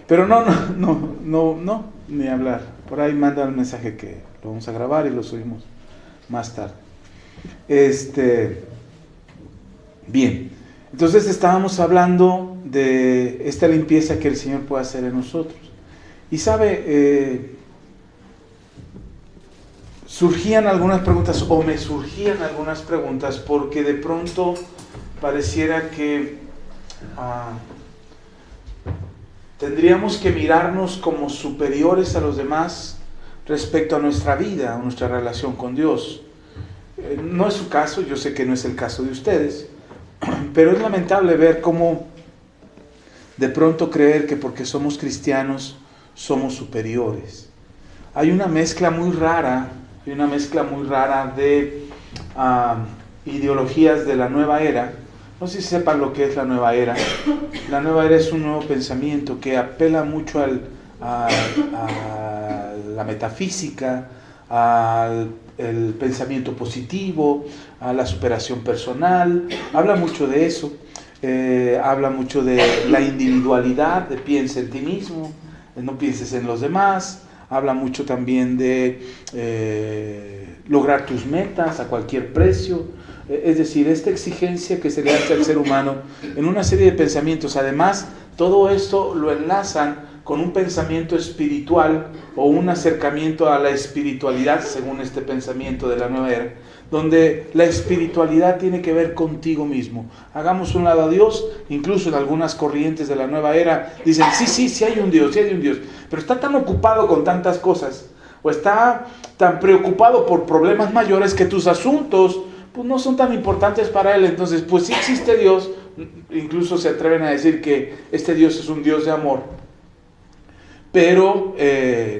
Pero no, ni hablar. Por ahí manda el mensaje que lo vamos a grabar y lo subimos más tarde. Bien, entonces estábamos hablando de esta limpieza que el Señor puede hacer en nosotros. Y sabe, surgían algunas preguntas, o me surgían algunas preguntas, porque de pronto pareciera que tendríamos que mirarnos como superiores a los demás respecto a nuestra vida, a nuestra relación con Dios. No es su caso, yo sé que no es el caso de ustedes, pero es lamentable ver cómo de pronto creer que porque somos cristianos somos superiores. Hay una mezcla muy rara de ideologías de la nueva era. No sé si sepan lo que es la nueva era. La nueva era es un nuevo pensamiento que apela mucho a la metafísica, al pensamiento positivo, a la superación personal. Habla mucho de eso. Habla mucho de la individualidad, de piensa en ti mismo, no pienses en los demás. Habla mucho también de lograr tus metas a cualquier precio. Es decir, esta exigencia que se le hace al ser humano en una serie de pensamientos. Además, todo esto lo enlazan con un pensamiento espiritual o un acercamiento a la espiritualidad, según este pensamiento de la nueva era, donde la espiritualidad tiene que ver contigo mismo. Hagamos un lado a Dios. Incluso en algunas corrientes de la nueva era dicen, sí hay un Dios, pero está tan ocupado con tantas cosas, o está tan preocupado por problemas mayores, que tus asuntos pues no son tan importantes para él. Entonces, pues sí existe Dios. Incluso se atreven a decir que este Dios es un Dios de amor, pero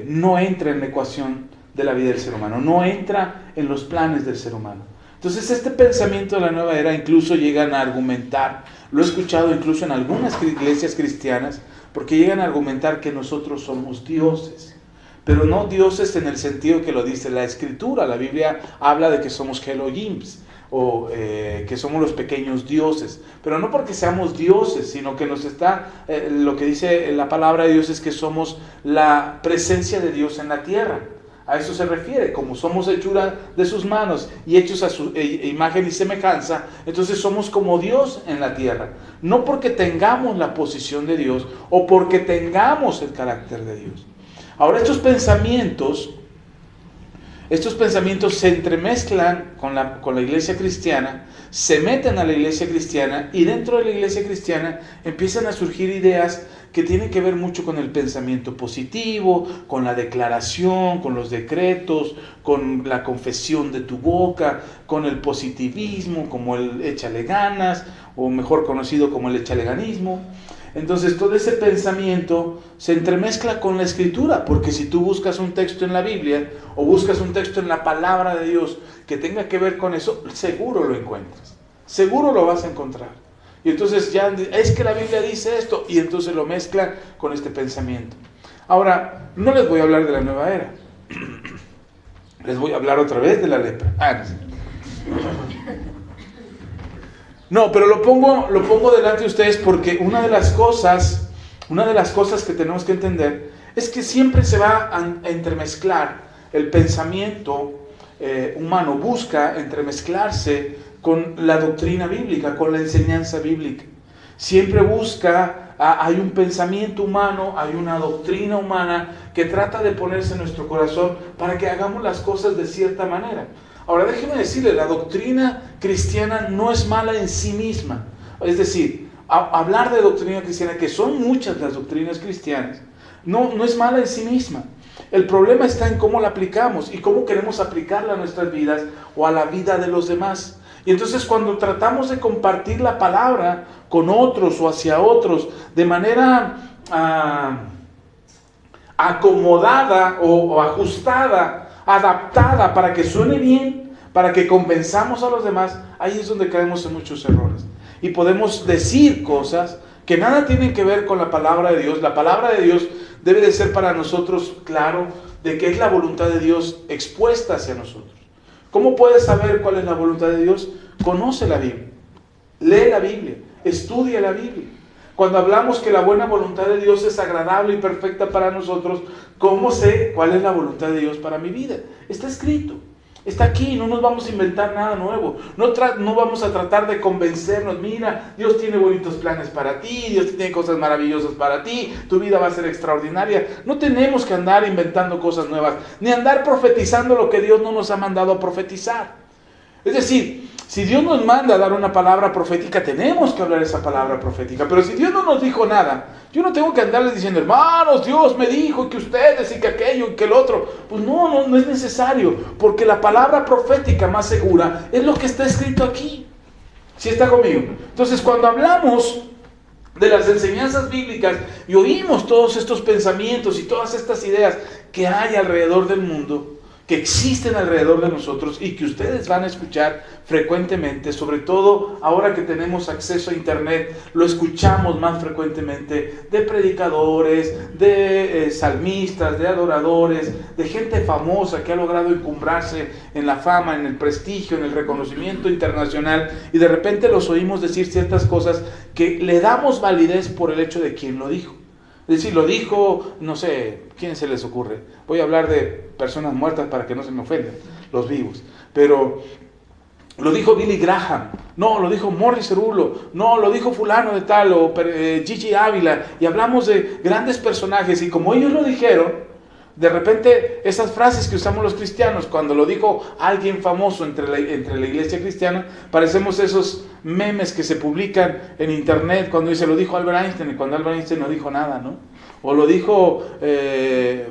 no entra en la ecuación de la vida del ser humano, no entra en los planes del ser humano. Entonces este pensamiento de la nueva era incluso llegan a argumentar, lo he escuchado incluso en algunas iglesias cristianas, porque llegan a argumentar que nosotros somos dioses, pero no dioses en el sentido que lo dice la Escritura. La Biblia habla de que somos Elohims, o que somos los pequeños dioses, pero no porque seamos dioses, sino que nos está, lo que dice la palabra de Dios es que somos la presencia de Dios en la tierra. A eso se refiere, como somos hechura de sus manos y hechos a su imagen y semejanza, entonces somos como Dios en la tierra. No porque tengamos la posición de Dios o porque tengamos el carácter de Dios. Ahora estos pensamientos se entremezclan con la iglesia cristiana, se meten a la iglesia cristiana, y dentro de la iglesia cristiana empiezan a surgir ideas que tienen que ver mucho con el pensamiento positivo, con la declaración, con los decretos, con la confesión de tu boca, con el positivismo, como el échale ganas, o mejor conocido como el échaleganismo. Entonces todo ese pensamiento se entremezcla con la Escritura, porque si tú buscas un texto en la Biblia o buscas un texto en la palabra de Dios que tenga que ver con eso, seguro lo encuentras, seguro lo vas a encontrar. Y entonces ya es que la Biblia dice esto, y entonces lo mezclan con este pensamiento. Ahora, no les voy a hablar de la nueva era, les voy a hablar otra vez de la lepra. No, pero lo pongo delante de ustedes porque una de las cosas que tenemos que entender es que siempre se va a entremezclar el pensamiento humano, busca entremezclarse con la doctrina bíblica, con la enseñanza bíblica. Siempre busca, hay un pensamiento humano, hay una doctrina humana que trata de ponerse en nuestro corazón para que hagamos las cosas de cierta manera. Ahora déjeme decirle, la doctrina cristiana no es mala en sí misma. Es decir, hablar de doctrina cristiana, que son muchas las doctrinas cristianas, no es mala en sí misma. El problema está en cómo la aplicamos y cómo queremos aplicarla a nuestras vidas o a la vida de los demás. Y entonces cuando tratamos de compartir la palabra con otros o hacia otros de manera acomodada o ajustada, adaptada para que suene bien, para que convenzamos a los demás, ahí es donde caemos en muchos errores. Y podemos decir cosas que nada tienen que ver con la palabra de Dios. La palabra de Dios debe de ser para nosotros claro de que es la voluntad de Dios expuesta hacia nosotros. ¿Cómo puedes saber cuál es la voluntad de Dios? Conoce la Biblia, lee la Biblia, estudia la Biblia. Cuando hablamos que la buena voluntad de Dios es agradable y perfecta para nosotros, ¿cómo sé cuál es la voluntad de Dios para mi vida? Está escrito. Está aquí, no nos vamos a inventar nada nuevo. No vamos a tratar de convencernos. Mira, Dios tiene bonitos planes para ti, Dios tiene cosas maravillosas para ti, tu vida va a ser extraordinaria. No tenemos que andar inventando cosas nuevas, ni andar profetizando lo que Dios no nos ha mandado a profetizar. Es decir, si Dios nos manda a dar una palabra profética, tenemos que hablar esa palabra profética. Pero si Dios no nos dijo nada, yo no tengo que andarles diciendo, hermanos, Dios me dijo que ustedes y que aquello y que el otro. Pues no es necesario, porque la palabra profética más segura es lo que está escrito aquí. ¿Sí está conmigo? Entonces, cuando hablamos de las enseñanzas bíblicas y oímos todos estos pensamientos y todas estas ideas que hay alrededor del mundo, que existen alrededor de nosotros y que ustedes van a escuchar frecuentemente, sobre todo ahora que tenemos acceso a internet, lo escuchamos más frecuentemente de predicadores, de salmistas, de adoradores, de gente famosa que ha logrado encumbrarse en la fama, en el prestigio, en el reconocimiento internacional, y de repente los oímos decir ciertas cosas que le damos validez por el hecho de quién lo dijo. Es decir, lo dijo, no sé, ¿quién se les ocurre? Voy a hablar de personas muertas para que no se me ofendan, los vivos. Pero lo dijo Billy Graham, no, lo dijo Morris Cerullo, no, lo dijo fulano de tal, o Gigi Ávila, y hablamos de grandes personajes, y como ellos lo dijeron, de repente esas frases que usamos los cristianos, cuando lo dijo alguien famoso entre la iglesia cristiana, parecemos esos memes que se publican en internet cuando dice lo dijo Albert Einstein, y cuando Albert Einstein no dijo nada, ¿no? O lo dijo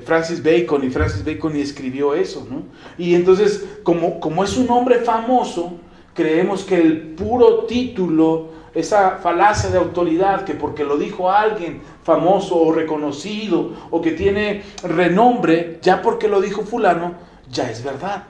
Francis Bacon, y Francis Bacon y escribió eso, ¿no? Y entonces, como es un hombre famoso, creemos que el puro título, esa falacia de autoridad, que porque lo dijo alguien famoso o reconocido o que tiene renombre, ya porque lo dijo fulano, ya es verdad.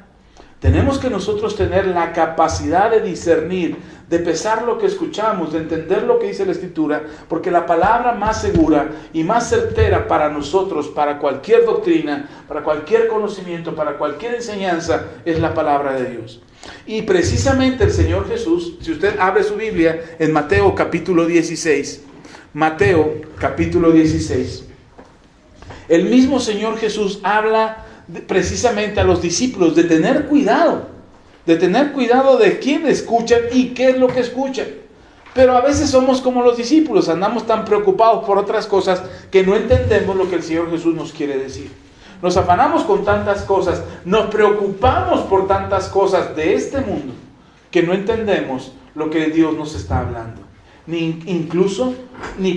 Tenemos que nosotros tener la capacidad de discernir, de pesar lo que escuchamos, de entender lo que dice la Escritura, porque la palabra más segura y más certera para nosotros, para cualquier doctrina, para cualquier conocimiento, para cualquier enseñanza, es la palabra de Dios. Y precisamente el Señor Jesús, si usted abre su Biblia en Mateo capítulo 16, Mateo capítulo 16, el mismo Señor Jesús habla precisamente a los discípulos de tener cuidado de quién escuchan y qué es lo que escuchan. Pero a veces somos como los discípulos, andamos tan preocupados por otras cosas que no entendemos lo que el Señor Jesús nos quiere decir. Nos afanamos con tantas cosas, nos preocupamos por tantas cosas de este mundo, que no entendemos lo que Dios nos está hablando, incluso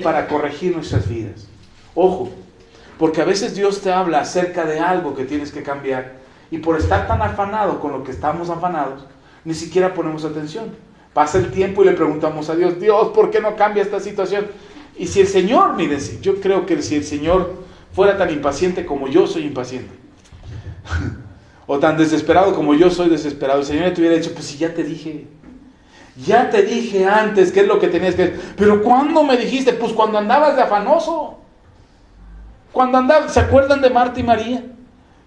para corregir nuestras vidas. Ojo, porque a veces Dios te habla acerca de algo que tienes que cambiar, y por estar tan afanado con lo que estamos afanados, ni siquiera ponemos atención. Pasa el tiempo y le preguntamos a Dios, Dios, ¿por qué no cambia esta situación? Y si el Señor, miren, yo creo que si el Señor fuera tan impaciente como yo soy impaciente, o tan desesperado como yo soy desesperado, el Señor le hubiera dicho, pues si ya te dije antes qué es lo que tenías que hacer. Pero ¿cuándo me dijiste? Pues cuando andabas de afanoso, ¿se acuerdan de Marta y María?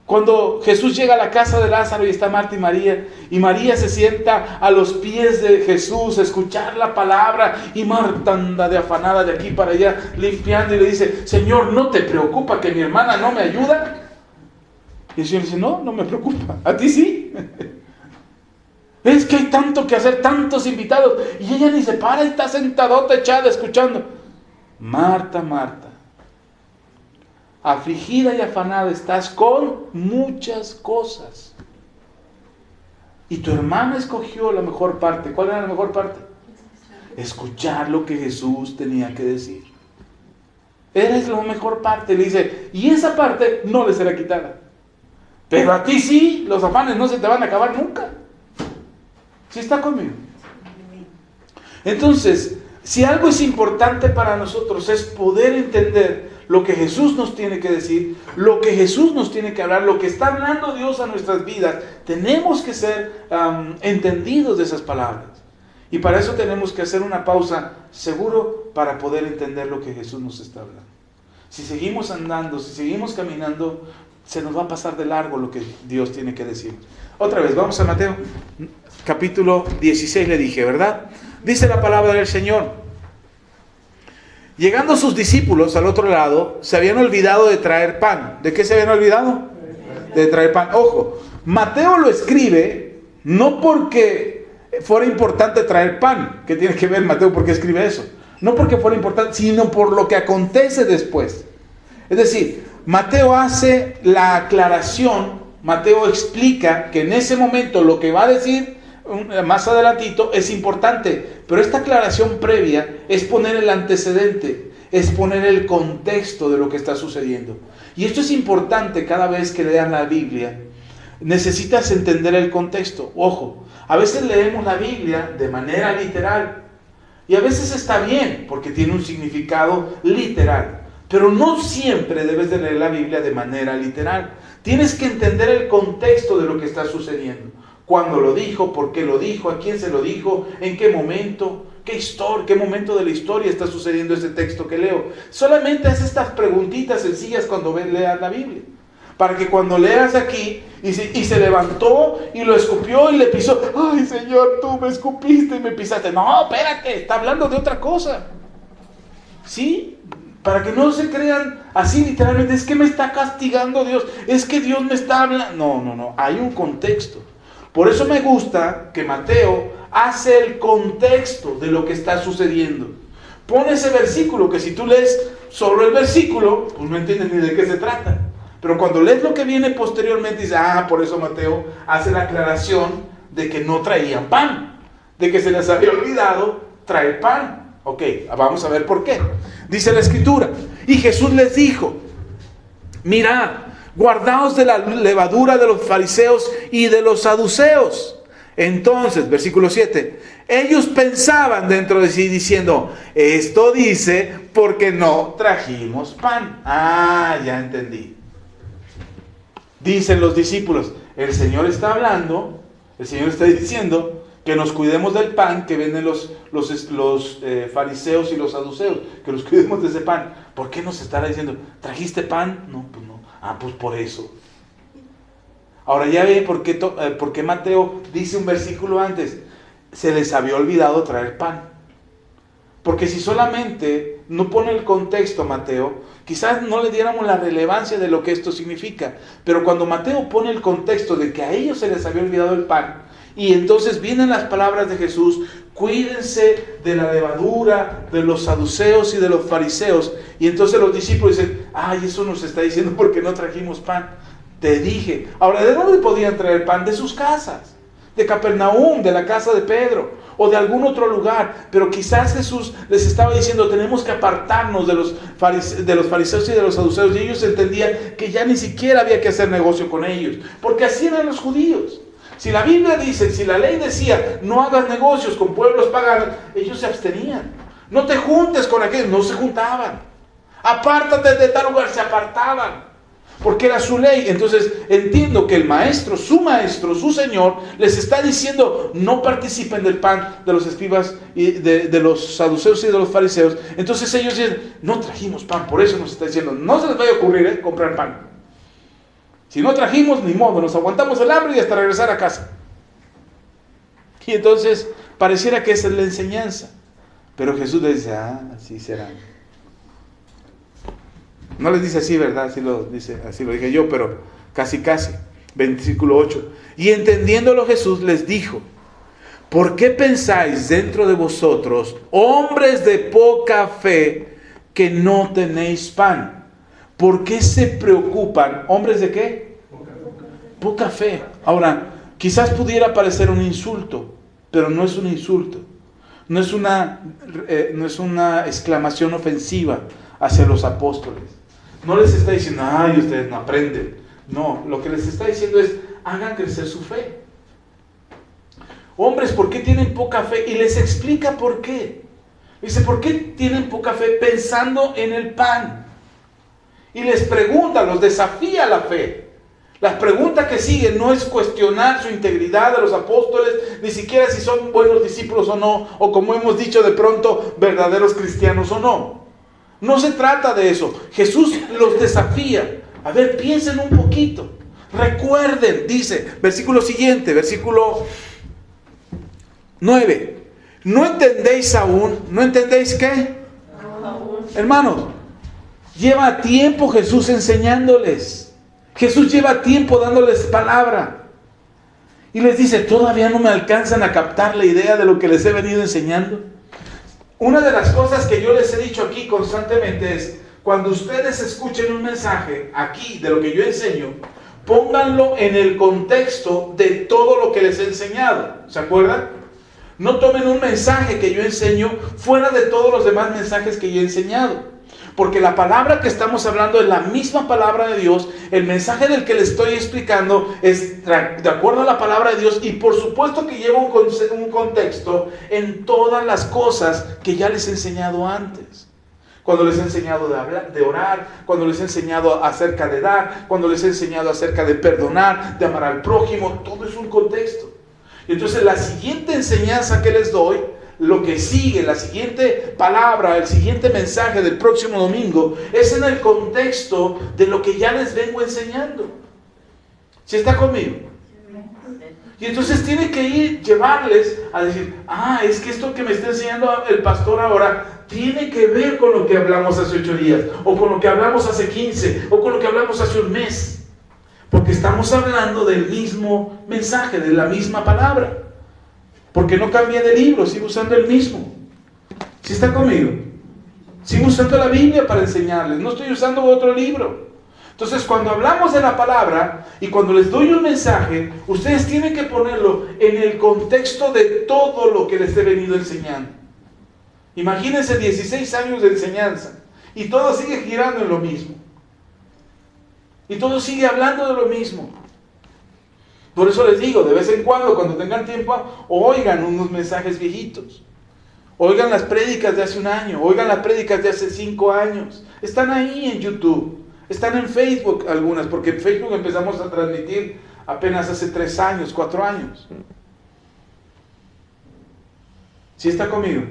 Cuando Jesús llega a la casa de Lázaro y está Marta y María se sienta a los pies de Jesús a escuchar la palabra, y Marta anda de afanada de aquí para allá limpiando y le dice, Señor, ¿no te preocupa que mi hermana no me ayuda? Y el Señor dice, no me preocupa, ¿a ti sí? Es que hay tanto que hacer, tantos invitados, y ella ni se para y está sentadota echada escuchando. Marta, Marta, afligida y afanada estás con muchas cosas, y tu hermana escogió la mejor parte. ¿Cuál era la mejor parte? Escuchar lo que Jesús tenía que decir. Era la mejor parte. Le dice, y esa parte no le será quitada. Pero a ti sí, los afanes no se te van a acabar nunca. ¿Sí está conmigo? Entonces, si algo es importante para nosotros es poder entender lo que Jesús nos tiene que decir, lo que Jesús nos tiene que hablar, lo que está hablando Dios a nuestras vidas. Tenemos que ser entendidos de esas palabras. Y para eso tenemos que hacer una pausa, seguro, para poder entender lo que Jesús nos está hablando. Si seguimos andando, si seguimos caminando, se nos va a pasar de largo lo que Dios tiene que decir. Otra vez, vamos a Mateo, capítulo 16, le dije, ¿verdad? Dice la palabra del Señor. Llegando sus discípulos al otro lado, se habían olvidado de traer pan. ¿De qué se habían olvidado? De traer pan. Ojo, Mateo lo escribe no porque fuera importante traer pan. ¿Qué tiene que ver Mateo? ¿Por qué escribe eso? No porque fuera importante, sino por lo que acontece después. Es decir, Mateo hace la aclaración, Mateo explica que en ese momento lo que va a decir más adelantito es importante, pero esta aclaración previa es poner el antecedente, es poner el contexto de lo que está sucediendo. Y esto es importante cada vez que lean la Biblia. Necesitas entender el contexto. Ojo, a veces leemos la Biblia de manera literal y a veces está bien porque tiene un significado literal, pero no siempre debes de leer la Biblia de manera literal. Tienes que entender el contexto de lo que está sucediendo. ¿Cuándo lo dijo? ¿Por qué lo dijo? ¿A quién se lo dijo? ¿En qué momento? ¿Qué momento de la historia está sucediendo ese texto que leo? Solamente haz estas preguntitas sencillas cuando leas la Biblia. Para que cuando leas aquí, y se levantó y lo escupió y le pisó. ¡Ay, Señor, tú me escupiste y me pisaste! No, espérate, está hablando de otra cosa. ¿Sí? Para que no se crean así literalmente, es que me está castigando Dios, es que Dios me está hablando. No, hay un contexto. Por eso me gusta que Mateo hace el contexto de lo que está sucediendo. Pone ese versículo que si tú lees solo el versículo, pues no entiendes ni de qué se trata. Pero cuando lees lo que viene posteriormente, dices, por eso Mateo hace la aclaración de que no traían pan, de que se les había olvidado traer pan. Ok, vamos a ver por qué. Dice la Escritura, y Jesús les dijo, mirad, guardaos de la levadura de los fariseos y de los saduceos. Entonces, versículo 7, ellos pensaban dentro de sí diciendo, esto dice porque no trajimos pan. Ya entendí. Dicen los discípulos, el Señor está hablando, el Señor está diciendo que nos cuidemos del pan que venden los fariseos y los saduceos, que nos cuidemos de ese pan. ¿Por qué nos estará diciendo, trajiste pan? No, pues no. Pues por eso. Ahora ya ve por qué Mateo dice un versículo antes, se les había olvidado traer pan. Porque si solamente no pone el contexto Mateo, quizás no le diéramos la relevancia de lo que esto significa. Pero cuando Mateo pone el contexto de que a ellos se les había olvidado el pan, y entonces vienen las palabras de Jesús, cuídense de la levadura de los saduceos y de los fariseos. Y entonces los discípulos dicen, eso nos está diciendo porque no trajimos pan. Te dije. Ahora, ¿de dónde podían traer pan? De sus casas, de Capernaum, de la casa de Pedro, o de algún otro lugar. Pero quizás Jesús les estaba diciendo, tenemos que apartarnos de los fariseos y de los saduceos. Y ellos entendían que ya ni siquiera había que hacer negocio con ellos, porque así eran los judíos. Si la Biblia dice, si la ley decía, no hagas negocios con pueblos paganos, ellos se abstenían. No te juntes con aquellos, no se juntaban. Apártate de tal lugar, se apartaban. Porque era su ley. Entonces entiendo que el maestro, su Señor, les está diciendo, no participen del pan de los escribas y de los saduceos y de los fariseos. Entonces ellos dicen, no trajimos pan, por eso nos está diciendo, no se les vaya a ocurrir comprar pan. Si no trajimos, ni modo, nos aguantamos el hambre y hasta regresar a casa. Y entonces pareciera que esa es la enseñanza. Pero Jesús les dice, así será. No les dice así, ¿verdad? Así lo dije yo, pero casi. Versículo 8. Y entendiéndolo Jesús les dijo, ¿por qué pensáis dentro de vosotros, hombres de poca fe, que no tenéis pan? ¿Por qué se preocupan? ¿Hombres de qué? Poca fe. Ahora, quizás pudiera parecer un insulto, pero no es un insulto. No es una exclamación ofensiva hacia los apóstoles. No les está diciendo, ustedes no aprenden. No, lo que les está diciendo es, hagan crecer su fe. Hombres, ¿por qué tienen poca fe? Y les explica por qué. Dice, ¿por qué tienen poca fe pensando en el pan? Y les pregunta, los desafía la fe. Las preguntas que siguen no es cuestionar su integridad de los apóstoles, ni siquiera si son buenos discípulos o no, o como hemos dicho de pronto, verdaderos cristianos o no. No se trata de eso. Jesús los desafía. A ver, piensen un poquito. Recuerden, dice, versículo siguiente, versículo 9. ¿No entendéis aún? ¿No entendéis qué? hermanos, lleva tiempo Jesús enseñándoles. Jesús lleva tiempo dándoles palabra. Y les dice, ¿todavía no me alcanzan a captar la idea de lo que les he venido enseñando? Una de las cosas que yo les he dicho aquí constantemente es, cuando ustedes escuchen un mensaje aquí de lo que yo enseño, pónganlo en el contexto de todo lo que les he enseñado. ¿Se acuerdan? No tomen un mensaje que yo enseño fuera de todos los demás mensajes que yo he enseñado. Porque la palabra que estamos hablando es la misma palabra de Dios. El mensaje del que les estoy explicando es de acuerdo a la palabra de Dios. Y por supuesto que lleva un contexto en todas las cosas que ya les he enseñado antes. Cuando les he enseñado de orar, cuando les he enseñado acerca de dar, cuando les he enseñado acerca de perdonar, de amar al prójimo, todo es un contexto. Y entonces la siguiente enseñanza que les doy, lo que sigue, la siguiente palabra, el siguiente mensaje del próximo domingo, es en el contexto de lo que ya les vengo enseñando. ¿Sí está conmigo? Y entonces tiene que llevarles a decir, es que esto que me está enseñando el pastor ahora tiene que ver con lo que hablamos hace 8 días, o con lo que hablamos hace 15, o con lo que hablamos hace un mes. Porque estamos hablando del mismo mensaje, de la misma palabra. Porque no cambié de libro, sigo usando el mismo. ¿Sí está conmigo? Sigo usando la Biblia para enseñarles, no estoy usando otro libro. Entonces, cuando hablamos de la palabra y cuando les doy un mensaje, ustedes tienen que ponerlo en el contexto de todo lo que les he venido enseñando. Imagínense 16 años de enseñanza y todo sigue girando en lo mismo. Y todo sigue hablando de lo mismo. Por eso les digo, de vez en cuando tengan tiempo, oigan unos mensajes viejitos. Oigan las prédicas de hace un año, oigan las prédicas de hace 5 años. Están ahí en YouTube, están en Facebook algunas, porque en Facebook empezamos a transmitir apenas hace 3 años, 4 años. ¿Sí está conmigo?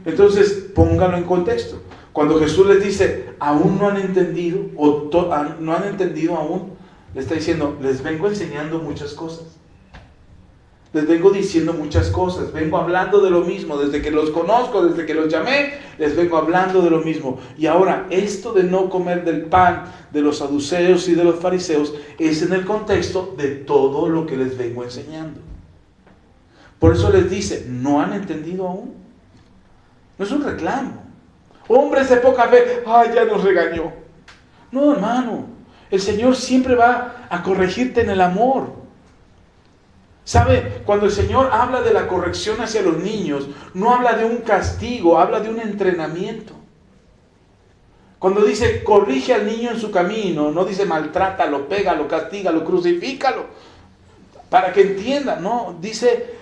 Entonces, pónganlo en contexto. Cuando Jesús les dice, aún no han entendido, o no han entendido aún, le está diciendo, les vengo enseñando muchas cosas. Les vengo diciendo muchas cosas. Vengo hablando de lo mismo. Desde que los conozco, desde que los llamé, les vengo hablando de lo mismo. Y ahora, esto de no comer del pan de los saduceos y de los fariseos es en el contexto de todo lo que les vengo enseñando. Por eso les dice, ¿no han entendido aún? No es un reclamo. Hombres de poca fe, ya nos regañó. No, hermano. El Señor siempre va a corregirte en el amor. ¿Sabe? Cuando el Señor habla de la corrección hacia los niños, no habla de un castigo, habla de un entrenamiento. Cuando dice, corrige al niño en su camino, no dice maltrátalo, pégalo, castígalo, crucifícalo, para que entienda, no, dice,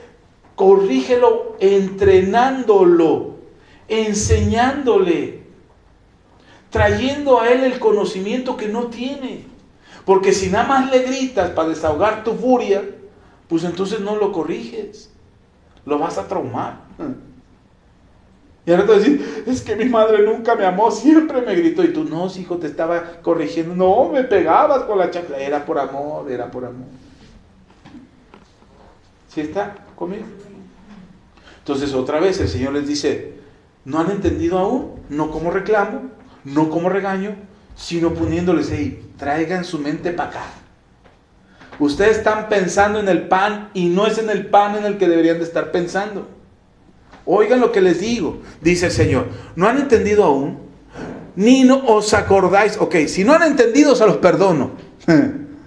corrígelo entrenándolo, enseñándole, trayendo a él el conocimiento que no tiene. Porque si nada más le gritas para desahogar tu furia, pues entonces no lo corriges, lo vas a traumar. Y ahora te vas a decir, es que mi madre nunca me amó, siempre me gritó. Y tú, no, hijo, te estaba corrigiendo. No, me pegabas con la chancla. Era por amor, era por amor. ¿Sí está conmigo? Entonces otra vez el Señor les dice, ¿no han entendido aún? No como reclamo, no como regaño, sino poniéndoles, traigan su mente para acá. Ustedes están pensando en el pan y no es en el pan en el que deberían de estar pensando. Oigan lo que les digo, dice el Señor. ¿No han entendido aún? Ni no os acordáis. Ok, si no han entendido, se los perdono.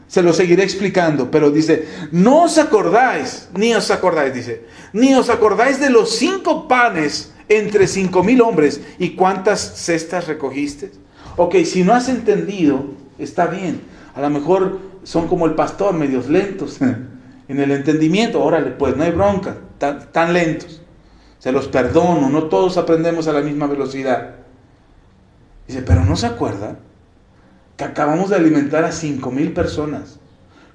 Se los seguiré explicando, pero dice, no os acordáis, ni os acordáis, dice, ni os acordáis de los 5 panes entre 5,000 hombres y cuántas cestas recogiste. Ok, si no has entendido, está bien. A lo mejor son como el pastor, medios lentos en el entendimiento. Órale, pues no hay bronca, tan lentos. Se los perdono, no todos aprendemos a la misma velocidad. Dice, pero ¿no se acuerda que acabamos de alimentar a 5,000 personas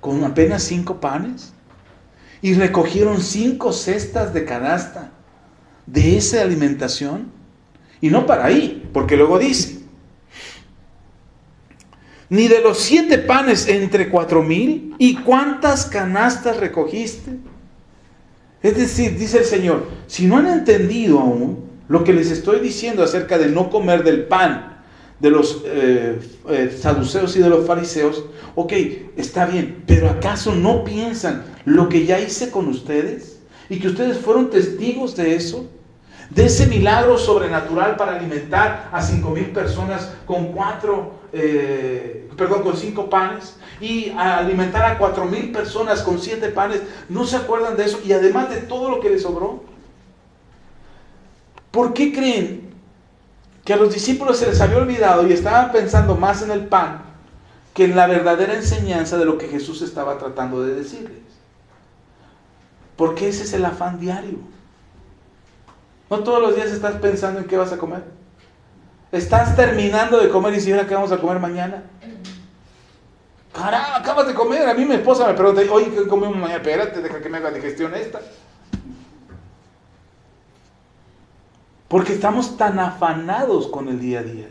con apenas 5 panes? Y recogieron 5 cestas de canasta de esa alimentación. Y no para ahí, porque luego dice, ni de los 7 panes entre 4,000, ¿y cuántas canastas recogiste? Es decir, dice el Señor, si no han entendido aún, Lo que les estoy diciendo acerca de no comer del pan de los saduceos y de los fariseos, ok, está bien, pero ¿acaso no piensan lo que ya hice con ustedes? Y que ustedes fueron testigos de eso, de ese milagro sobrenatural para alimentar a 5,000 personas con 5 panes, y a alimentar a 4,000 personas con 7 panes. ¿No se acuerdan de eso? Y además de todo lo que les sobró. ¿Por qué creen que a los discípulos se les había olvidado y estaban pensando más en el pan que en la verdadera enseñanza de lo que Jesús estaba tratando de decirles? Porque ese es el afán diario. No todos los días estás pensando en qué vas a comer. Estás terminando de comer y si ahora qué vamos a comer mañana. Caramba, acabas de comer. A mí mi esposa me pregunta, oye, ¿qué comemos mañana? Espérate, deja que me haga digestión esta. Porque estamos tan afanados con el día a día.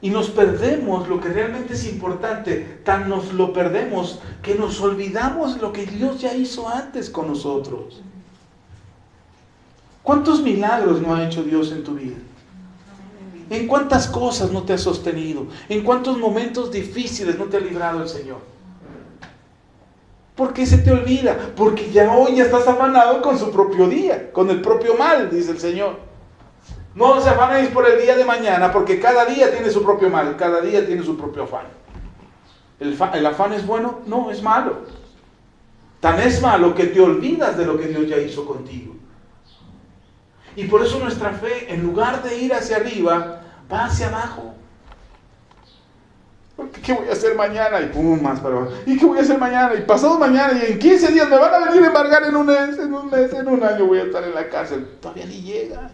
Y nos perdemos lo que realmente es importante. Tan nos lo perdemos que nos olvidamos lo que Dios ya hizo antes con nosotros. ¿Cuántos milagros no ha hecho Dios en tu vida? ¿En cuántas cosas no te ha sostenido? ¿En cuántos momentos difíciles no te ha librado el Señor? ¿Por qué se te olvida? Porque hoy ya estás afanado con su propio día, con el propio mal, dice el Señor. No os afanéis por el día de mañana, porque cada día tiene su propio mal, cada día tiene su propio afán. ¿El afán es bueno? No, es malo. Tan es malo que te olvidas de lo que Dios ya hizo contigo. Y por eso nuestra fe, en lugar de ir hacia arriba, va hacia abajo. ¿Qué voy a hacer mañana? Y pum, más para abajo. ¿Y qué voy a hacer mañana? Y pasado mañana, y en 15 días me van a venir a embargar en un mes, en un año voy a estar en la cárcel. Todavía ni llega.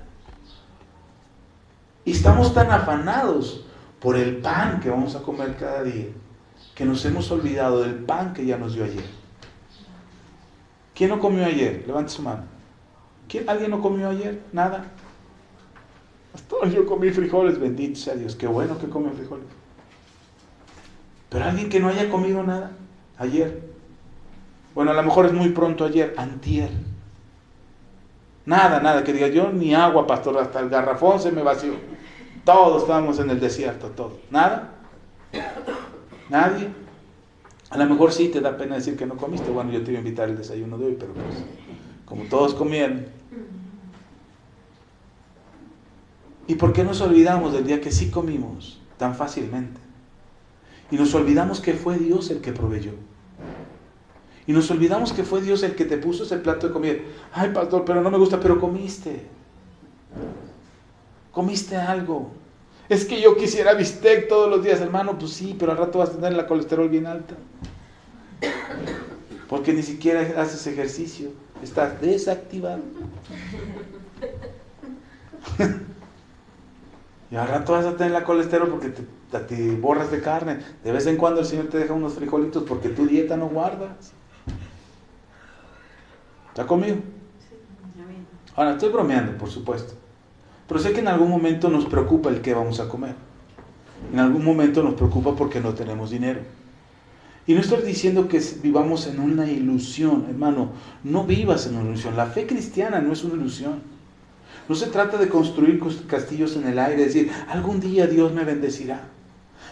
Y estamos tan afanados por el pan que vamos a comer cada día, que nos hemos olvidado del pan que ya nos dio ayer. ¿Quién no comió ayer? Levante su mano. ¿Alguien no comió ayer? Nada. Pastor, yo comí frijoles, bendito sea Dios. Qué bueno que comió frijoles. Pero alguien que no haya comido nada ayer. Bueno, a lo mejor es muy pronto ayer, antier. Nada, que diga yo ni agua, pastor, hasta el garrafón se me vació. Todos estábamos en el desierto, todos. ¿Nada? ¿Nadie? A lo mejor sí te da pena decir que no comiste. Bueno, yo te iba a invitar al desayuno de hoy, pero pues, como todos comieron. ¿Y por qué nos olvidamos del día que sí comimos tan fácilmente? Y nos olvidamos que fue Dios el que proveyó. Y nos olvidamos que fue Dios el que te puso ese plato de comida. Ay, pastor, pero no me gusta, pero comiste. Comiste algo. Es que yo quisiera bistec todos los días, hermano. Pues sí, pero al rato vas a tener la colesterol bien alta. Porque ni siquiera haces ejercicio. Estás desactivado. Y al rato vas a tener la colesterol porque te borras de carne. De vez en cuando el Señor te deja unos frijolitos porque tu dieta no guardas. ¿Está conmigo? Ahora, estoy bromeando, por supuesto. Pero sé que en algún momento nos preocupa el qué vamos a comer. En algún momento nos preocupa porque no tenemos dinero. Y no estoy diciendo que vivamos en una ilusión, hermano. No vivas en una ilusión. La fe cristiana no es una ilusión. No se trata de construir castillos en el aire, decir, algún día Dios me bendecirá.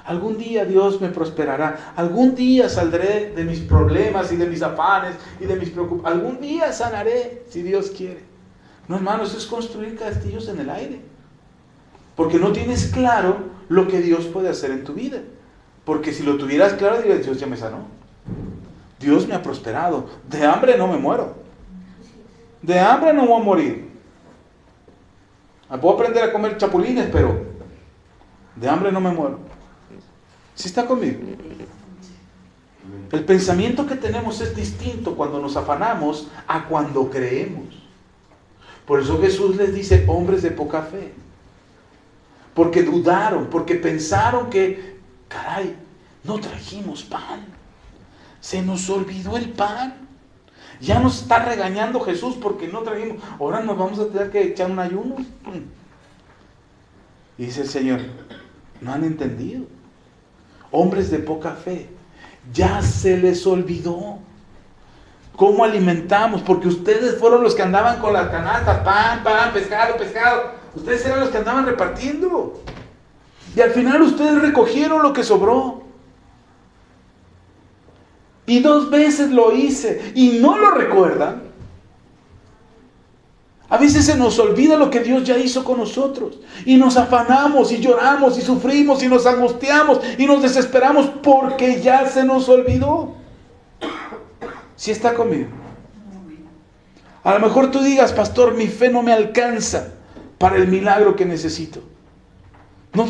Algún día Dios me prosperará. Algún día saldré de mis problemas y de mis afanes y de mis preocupaciones. Algún día sanaré, si Dios quiere. No, hermano, eso es construir castillos en el aire. Porque no tienes claro lo que Dios puede hacer en tu vida. Porque si lo tuvieras claro, dirías, Dios ya me sanó. Dios me ha prosperado. De hambre no me muero. De hambre no voy a morir. Puedo aprender a comer chapulines, pero de hambre no me muero. ¿Sí está conmigo? El pensamiento que tenemos es distinto cuando nos afanamos a cuando creemos. Por eso Jesús les dice, hombres de poca fe. Porque dudaron, porque pensaron que, caray, no trajimos pan. Se nos olvidó el pan. Ya nos está regañando Jesús porque no trajimos. Ahora nos vamos a tener que echar un ayuno. Y dice el Señor, no han entendido. Hombres de poca fe, ya se les olvidó. ¿Cómo alimentamos? Porque ustedes fueron los que andaban con las canastas, pan, pescado, pescado. Ustedes eran los que andaban repartiendo. Y al final ustedes recogieron lo que sobró. Y 2 veces lo hice y no lo recuerdan. A veces se nos olvida lo que Dios ya hizo con nosotros. Y nos afanamos y lloramos y sufrimos y nos angustiamos y nos desesperamos porque ya se nos olvidó. ¿Sí está conmigo? A lo mejor tú digas, pastor, mi fe no me alcanza para el milagro que necesito.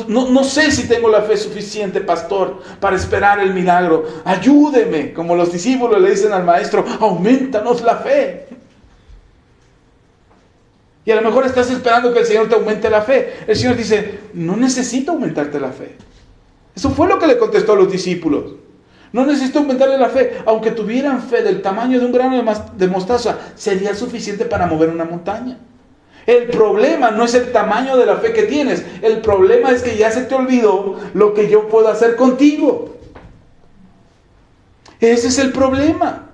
No sé si tengo la fe suficiente, pastor, para esperar el milagro. Ayúdeme, como los discípulos le dicen al maestro, aumentanos la fe. Y a lo mejor estás esperando que el Señor te aumente la fe. El Señor dice, no necesito aumentarte la fe. Eso fue lo que le contestó a los discípulos. No necesito aumentarle la fe. Aunque tuvieran fe del tamaño de un grano de mostaza, sería suficiente para mover una montaña. El problema no es el tamaño de la fe que tienes. El problema es que ya se te olvidó lo que yo puedo hacer contigo. Ese es el problema.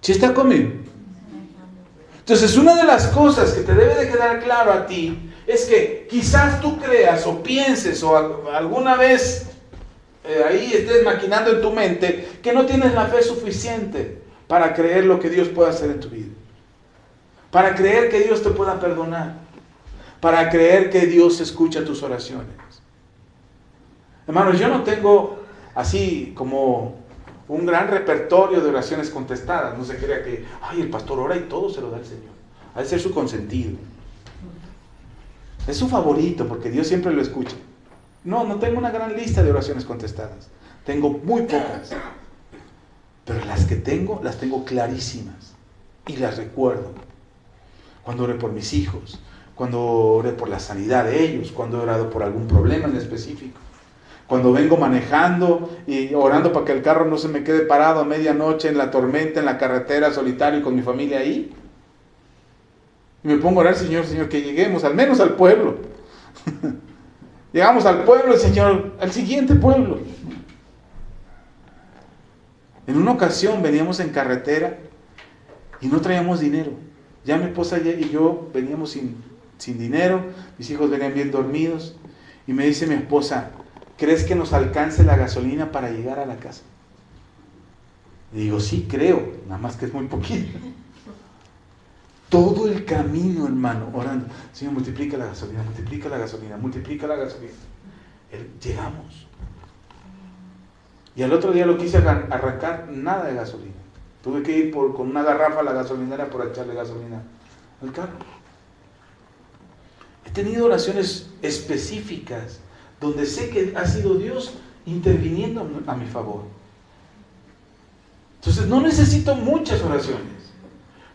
¿Sí está conmigo? Entonces, una de las cosas que te debe de quedar claro a ti es que quizás tú creas o pienses o alguna vez ahí estés maquinando en tu mente que no tienes la fe suficiente para creer lo que Dios puede hacer en tu vida. Para creer que Dios te pueda perdonar. Para creer que Dios escucha tus oraciones. Hermanos, yo no tengo así como un gran repertorio de oraciones contestadas. No se crea que, el pastor ora y todo se lo da el Señor. Ha de ser su consentido. Es su favorito porque Dios siempre lo escucha. No tengo una gran lista de oraciones contestadas. Tengo muy pocas. Pero las que tengo, las tengo clarísimas. Y las recuerdo. Cuando oré por mis hijos, cuando oré por la sanidad de ellos, cuando he orado por algún problema en específico. Cuando vengo manejando y orando para que el carro no se me quede parado a medianoche en la tormenta, en la carretera, solitario y con mi familia ahí. Y me pongo a orar, Señor, que lleguemos al menos al pueblo. Llegamos al pueblo, Señor, al siguiente pueblo. En una ocasión veníamos en carretera y no traíamos dinero. Ya mi esposa y yo veníamos sin dinero, mis hijos venían bien dormidos. Y me dice mi esposa, ¿crees que nos alcance la gasolina para llegar a la casa? Y digo, sí, creo, nada más que es muy poquito. Todo el camino, hermano, orando, Señor, multiplica la gasolina, multiplica la gasolina, multiplica la gasolina. Llegamos. Y al otro día lo quise arrancar, nada de gasolina. Tuve que ir con una garrafa a la gasolinera por echarle gasolina al carro. He tenido oraciones específicas donde sé que ha sido Dios interviniendo a mi favor. Entonces no necesito muchas oraciones.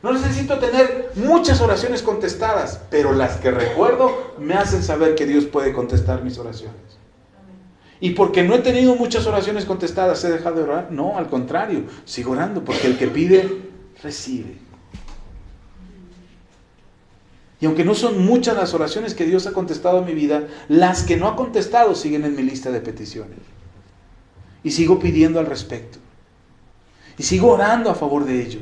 No necesito tener muchas oraciones contestadas, pero las que recuerdo me hacen saber que Dios puede contestar mis oraciones. Y porque no he tenido muchas oraciones contestadas, ¿he dejado de orar? No, al contrario, sigo orando, porque el que pide, recibe. Y aunque no son muchas las oraciones que Dios ha contestado en mi vida, las que no ha contestado siguen en mi lista de peticiones. Y sigo pidiendo al respecto. Y sigo orando a favor de ello.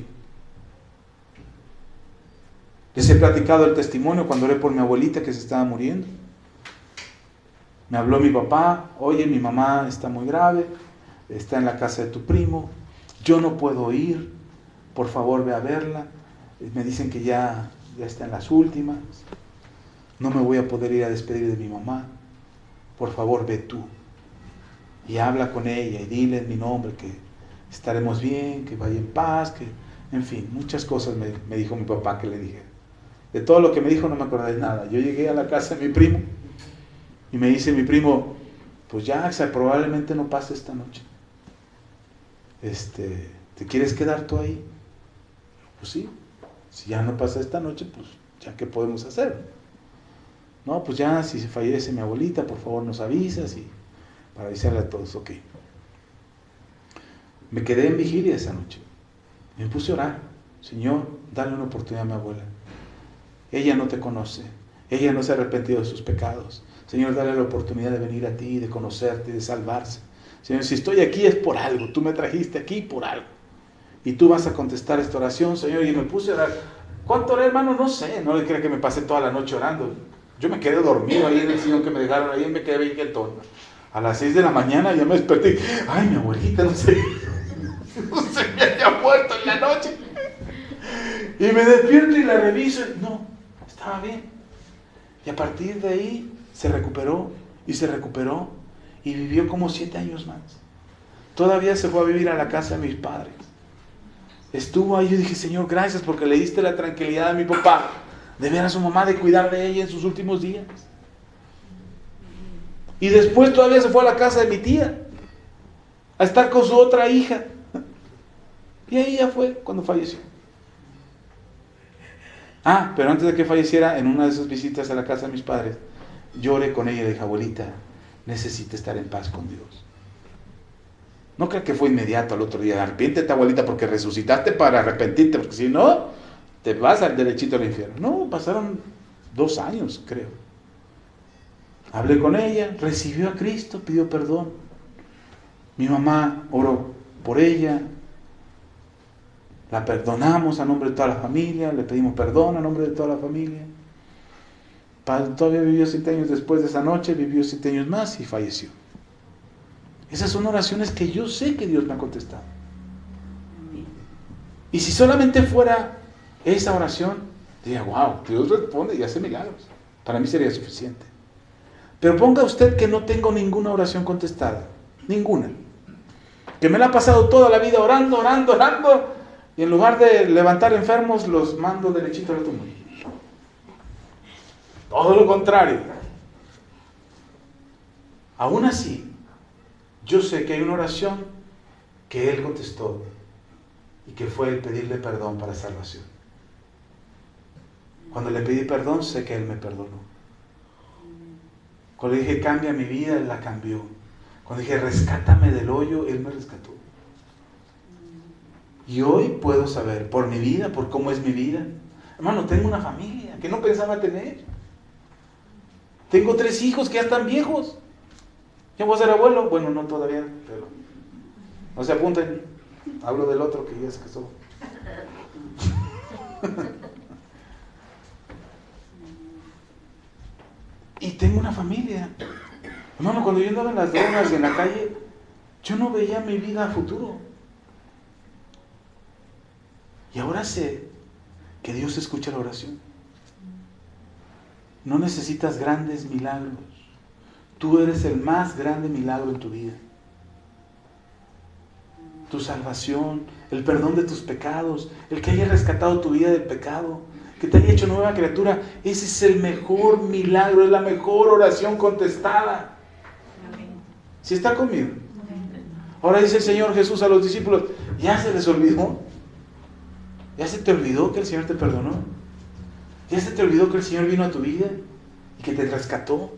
Les he platicado el testimonio cuando oré por mi abuelita que se estaba muriendo. Me habló mi papá, oye, mi mamá está muy grave, está en la casa de tu primo, yo no puedo ir, por favor ve a verla. Me dicen que ya está en las últimas, no me voy a poder ir a despedir de mi mamá, por favor ve tú. Y habla con ella y dile en mi nombre que estaremos bien, que vaya en paz, que, en fin, muchas cosas me dijo mi papá que le dije. De todo lo que me dijo no me acordé de nada. Yo llegué a la casa de mi primo y me dice mi primo, pues ya, Axel, probablemente no pase esta noche. ¿Te quieres quedar tú ahí? Pues sí, si ya no pasa esta noche, pues ya, ¿qué podemos hacer? No, pues ya, si se fallece mi abuelita, por favor nos avisas, y para avisarle a todos, ok. Me quedé en vigilia esa noche. Me puse a orar. Señor, dale una oportunidad a mi abuela. Ella no te conoce. Ella no se ha arrepentido de sus pecados. Señor, dale la oportunidad de venir a ti, de conocerte, de salvarse. Señor, si estoy aquí es por algo. Tú me trajiste aquí por algo. y tú vas a contestar esta oración, Señor. Y me puse a orar. ¿Cuánto oré, hermano? No sé, no le crea que me pasé toda la noche orando. Yo me quedé dormido ahí en el sillón que me dejaron ahí y me quedé bien quietón. A las 6 de la mañana ya me desperté. Ay, mi abuelita, no sé me había muerto en la noche. Y me despierto y la reviso. No, estaba bien. Y a partir de ahí se recuperó y se recuperó y vivió como 7 años más. Todavía se fue a vivir a la casa de mis padres. Estuvo ahí, yo dije, Señor, gracias porque le diste la tranquilidad a mi papá de ver a su mamá, de cuidar de ella en sus últimos días. Y después todavía se fue a la casa de mi tía a estar con su otra hija. Y ahí ya fue cuando falleció. Pero antes de que falleciera, en una de esas visitas a la casa de mis padres, yo oré con ella y le dije, abuelita, necesito estar en paz con Dios. No creo que fue inmediato al otro día. Arrepiéntete, abuelita, porque resucitaste para arrepentirte, porque si no, te vas al derechito al infierno. No, pasaron 2 años, creo. Hablé con ella, recibió a Cristo, pidió perdón. Mi mamá oró por ella. La perdonamos a nombre de toda la familia, le pedimos perdón a nombre de toda la familia. Todavía vivió 7 años después de esa noche, vivió 7 años más y falleció. Esas son oraciones que yo sé que Dios me ha contestado. Y si solamente fuera esa oración, diría, wow, Dios responde y hace milagros. Para mí sería suficiente. Pero ponga usted que no tengo ninguna oración contestada. Ninguna. Que me la ha pasado toda la vida orando, orando, orando. Y en lugar de levantar enfermos, los mando derechito a la tumba. Todo lo contrario. Aún así, yo sé que hay una oración que Él contestó y que fue el pedirle perdón para salvación. Cuando le pedí perdón, sé que Él me perdonó. Cuando le dije, cambia mi vida, Él la cambió. Cuando dije, rescátame del hoyo, Él me rescató. Y hoy puedo saber, por mi vida, por cómo es mi vida. Hermano, tengo una familia que no pensaba tener. Tengo 3 hijos que ya están viejos. ¿Ya voy a ser abuelo? Bueno, no todavía, pero no se apunten. Hablo del otro que ya se casó. Y tengo una familia. Hermano, cuando yo andaba en las drogas y en la calle, yo no veía mi vida a futuro. Y ahora sé que Dios escucha la oración. No necesitas grandes milagros. Tú eres el más grande milagro en tu vida. Tu salvación, el perdón de tus pecados, el que haya rescatado tu vida del pecado, que te haya hecho nueva criatura, ese es el mejor milagro, es la mejor oración contestada. ¿Sí está conmigo? Ahora dice el Señor Jesús a los discípulos, ¿ya se les olvidó? ¿Ya se te olvidó que el Señor te perdonó? ¿Ya se te olvidó que el Señor vino a tu vida y que te rescató?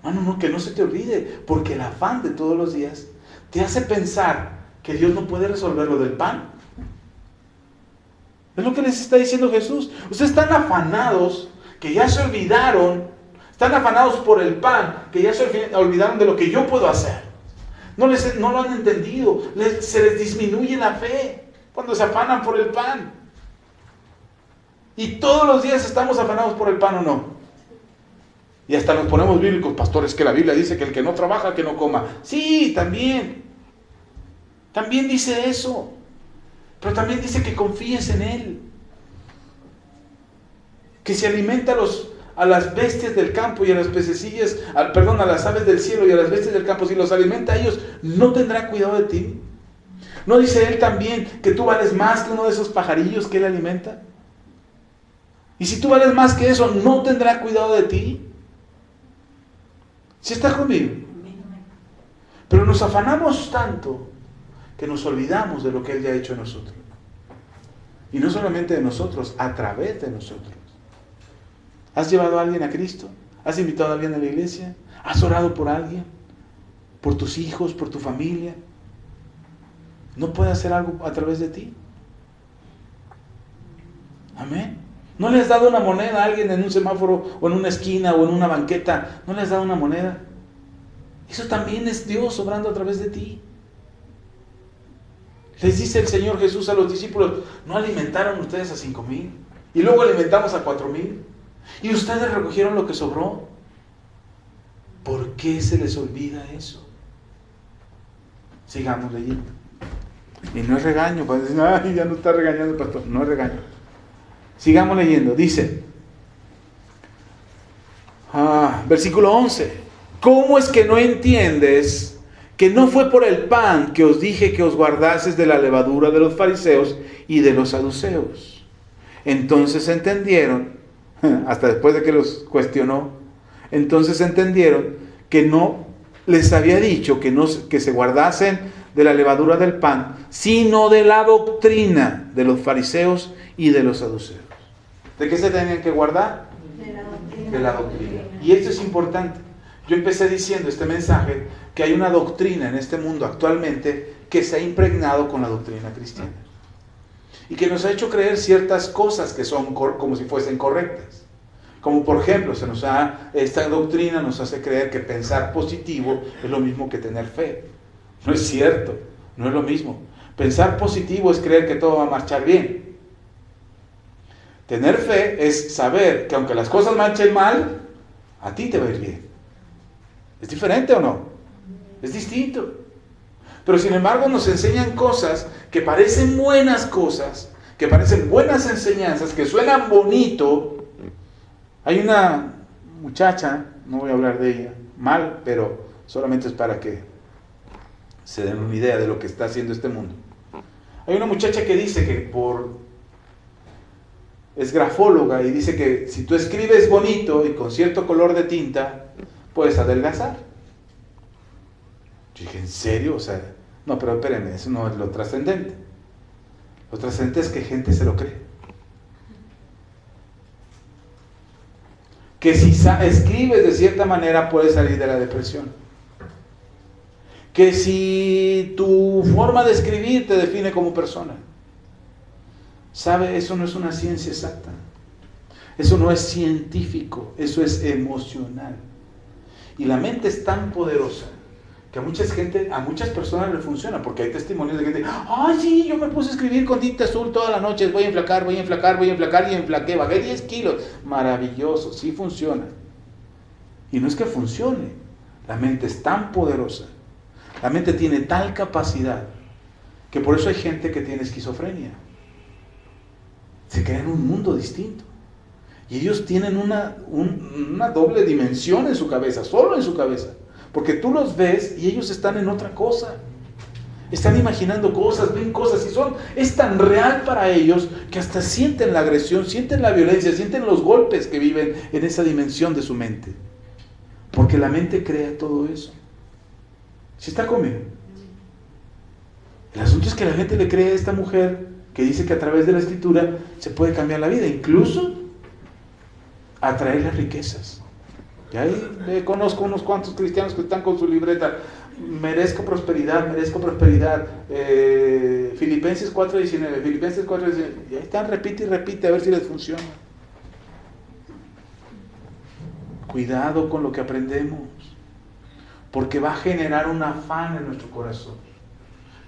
No, que no se te olvide, porque el afán de todos los días te hace pensar que Dios no puede resolver lo del pan. Es lo que les está diciendo Jesús. Ustedes están afanados, que ya se olvidaron, están afanados por el pan, que ya se olvidaron de lo que yo puedo hacer. No lo han entendido, se les disminuye la fe cuando se afanan por el pan. Y todos los días estamos afanados por el pan, ¿o no? Y hasta nos ponemos bíblicos, pastores, que la Biblia dice que el que no trabaja, que no coma. Sí, también. También dice eso. Pero también dice que confíes en Él. Que se alimenta a las bestias del campo y a las pececillas, a las aves del cielo y a las bestias del campo. Si los alimenta a ellos, ¿no tendrá cuidado de ti? ¿No dice Él también que tú vales más que uno de esos pajarillos que Él alimenta? Y si tú vales más que eso, ¿no tendrá cuidado de ti? ¿Sí está conmigo? Pero nos afanamos tanto que nos olvidamos de lo que Él ya ha hecho en nosotros. Y no solamente de nosotros, a través de nosotros. ¿Has llevado a alguien a Cristo? ¿Has invitado a alguien a la iglesia? ¿Has orado por alguien? ¿Por tus hijos? ¿Por tu familia? ¿No puede hacer algo a través de ti? Amén. ¿No le has dado una moneda a alguien en un semáforo o en una esquina o en una banqueta? ¿No le has dado una moneda? Eso también es Dios obrando a través de ti. Les dice el Señor Jesús a los discípulos, ¿no alimentaron ustedes a 5,000? Y luego alimentamos a 4,000. Y ustedes recogieron lo que sobró. ¿Por qué se les olvida eso? Sigamos leyendo. Y no es regaño, para decir, ay, ya no está regañando el pastor. No es regaño. Sigamos leyendo. Dice, versículo 11. ¿Cómo es que no entiendes que no fue por el pan que os dije que os guardases de la levadura de los fariseos y de los saduceos? Entonces entendieron, hasta después de que los cuestionó, entonces entendieron que no les había dicho que se guardasen de la levadura del pan, sino de la doctrina de los fariseos y de los saduceos. ¿De qué se tenían que guardar? De la doctrina. Y esto es importante. Yo empecé diciendo este mensaje que hay una doctrina en este mundo actualmente que se ha impregnado con la doctrina cristiana y que nos ha hecho creer ciertas cosas que son como si fuesen correctas. Como por ejemplo, esta doctrina nos hace creer que pensar positivo es lo mismo que tener fe. No es cierto, no es lo mismo. Pensar positivo es creer que todo va a marchar bien. Tener fe es saber que aunque las cosas marchen mal, a ti te va a ir bien. ¿Es diferente o no? Es distinto. Pero sin embargo nos enseñan cosas que parecen buenas cosas, que parecen buenas enseñanzas, que suenan bonito. Hay una muchacha, no voy a hablar de ella mal, pero solamente es para que se den una idea de lo que está haciendo este mundo. Hay una muchacha que dice que es grafóloga y dice que si tú escribes bonito y con cierto color de tinta, puedes adelgazar. Yo dije, ¿en serio? O sea, no, pero espérenme, eso no es lo trascendente. Lo trascendente es que gente se lo cree. Que si escribes de cierta manera puedes salir de la depresión. Que si tu forma de escribir te define como persona. ¿Sabe? Eso no es una ciencia exacta. Eso no es científico, eso es emocional. Y la mente es tan poderosa que a muchas personas le funciona, porque hay testimonios de gente, ¡ay, sí! Yo me puse a escribir con tinta azul todas las noches, voy a enflacar, y enflaqué, bajé 10 kilos. Maravilloso, sí funciona. Y no es que funcione, la mente es tan poderosa, la mente tiene tal capacidad, que por eso hay gente que tiene esquizofrenia. Se crean un mundo distinto. Y ellos tienen una doble dimensión en su cabeza, solo en su cabeza. Porque tú los ves y ellos están en otra cosa. Están imaginando cosas, ven cosas y es tan real para ellos que hasta sienten la agresión, sienten la violencia, sienten los golpes que viven en esa dimensión de su mente. Porque la mente crea todo eso. ¿Sí está conmigo? El asunto es que la gente le cree a esta mujer que dice que a través de la escritura se puede cambiar la vida, incluso atraer las riquezas. Y ahí conozco unos cuantos cristianos que están con su libreta, merezco prosperidad, Filipenses 4:19, y ahí están, repite y repite a ver si les funciona. Cuidado con lo que aprendemos, porque va a generar un afán en nuestro corazón,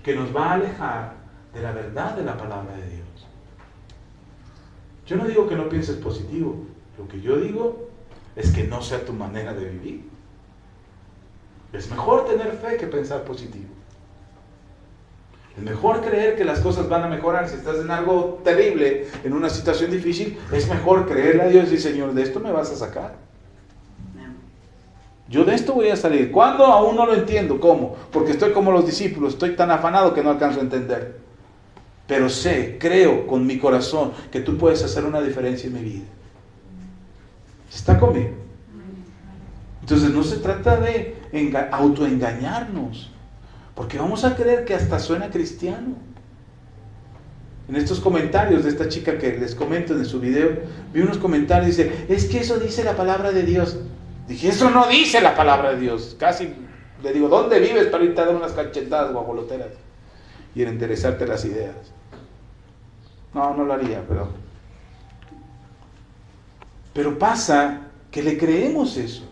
que nos va a alejar de la verdad de la palabra de Dios. Yo no digo que no pienses positivo, lo que yo digo es que no sea tu manera de vivir. Es mejor tener fe que pensar positivo. Es mejor creer que las cosas van a mejorar. Si estás en algo terrible, en una situación difícil, es mejor creerle a Dios y decir, Señor, de esto me vas a sacar. Yo de esto voy a salir. ¿Cuándo? Aún no lo entiendo. ¿Cómo? Porque estoy como los discípulos, estoy tan afanado que no alcanzo a entender. Pero creo con mi corazón que tú puedes hacer una diferencia en mi vida. ¿Está conmigo? Entonces no se trata de autoengañarnos, porque vamos a creer que hasta suena cristiano. En estos comentarios de esta chica que les comento en su video, vi unos comentarios y dice, es que eso dice la palabra de Dios. Dije, eso no dice la palabra de Dios. Casi le digo, ¿dónde vives para irte a dar unas cachetadas guajoloteras y en enderezarte las ideas? No lo haría, pero pasa que le creemos eso.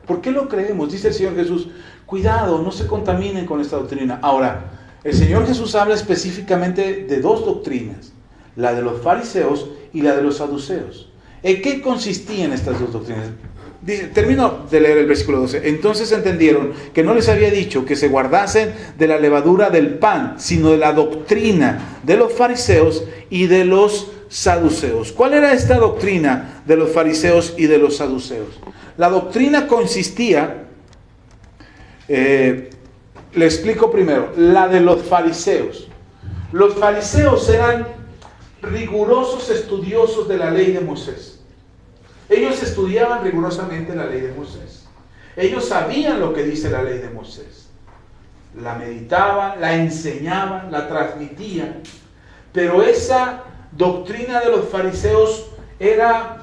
¿Por qué lo creemos? Dice el Señor Jesús, cuidado, no se contaminen con esta doctrina. Ahora, El Señor Jesús habla específicamente de dos doctrinas, la de los fariseos y la de los saduceos. ¿En qué consistían estas dos doctrinas? Dice, termino de leer el versículo 12. Entonces entendieron que no les había dicho que se guardasen de la levadura del pan, sino de la doctrina de los fariseos y de los saduceos. ¿Cuál era esta doctrina de los fariseos y de los saduceos? La doctrina consistía, le explico primero, la de los fariseos. Los fariseos eran rigurosos estudiosos de la ley de Moisés. Ellos estudiaban rigurosamente la ley de Moisés. Ellos sabían lo que dice la ley de Moisés. La meditaban, la enseñaban, la transmitían. Pero esa doctrina de los fariseos era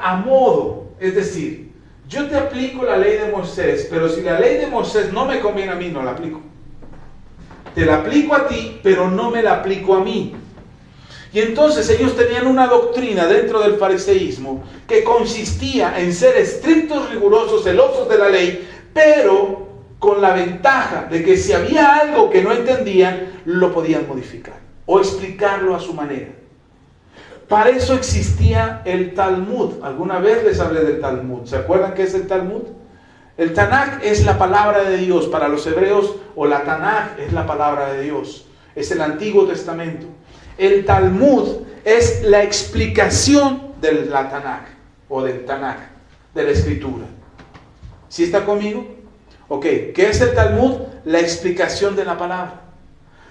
a modo. Es decir, yo te aplico la ley de Moisés, pero si la ley de Moisés no me conviene a mí, no la aplico. Te la aplico a ti, pero no me la aplico a mí. Y entonces ellos tenían una doctrina dentro del fariseísmo que consistía en ser estrictos, rigurosos, celosos de la ley, pero con la ventaja de que si había algo que no entendían, lo podían modificar o explicarlo a su manera. Para eso existía el Talmud. Alguna vez les hablé del Talmud. ¿Se acuerdan qué es el Talmud? El Tanaj es la palabra de Dios para los hebreos, o la Tanaj es la palabra de Dios. Es el Antiguo Testamento. El Talmud es la explicación del Tanaj o del Tanaj, de la Escritura. ¿Sí está conmigo? Ok, ¿qué es el Talmud? La explicación de la palabra.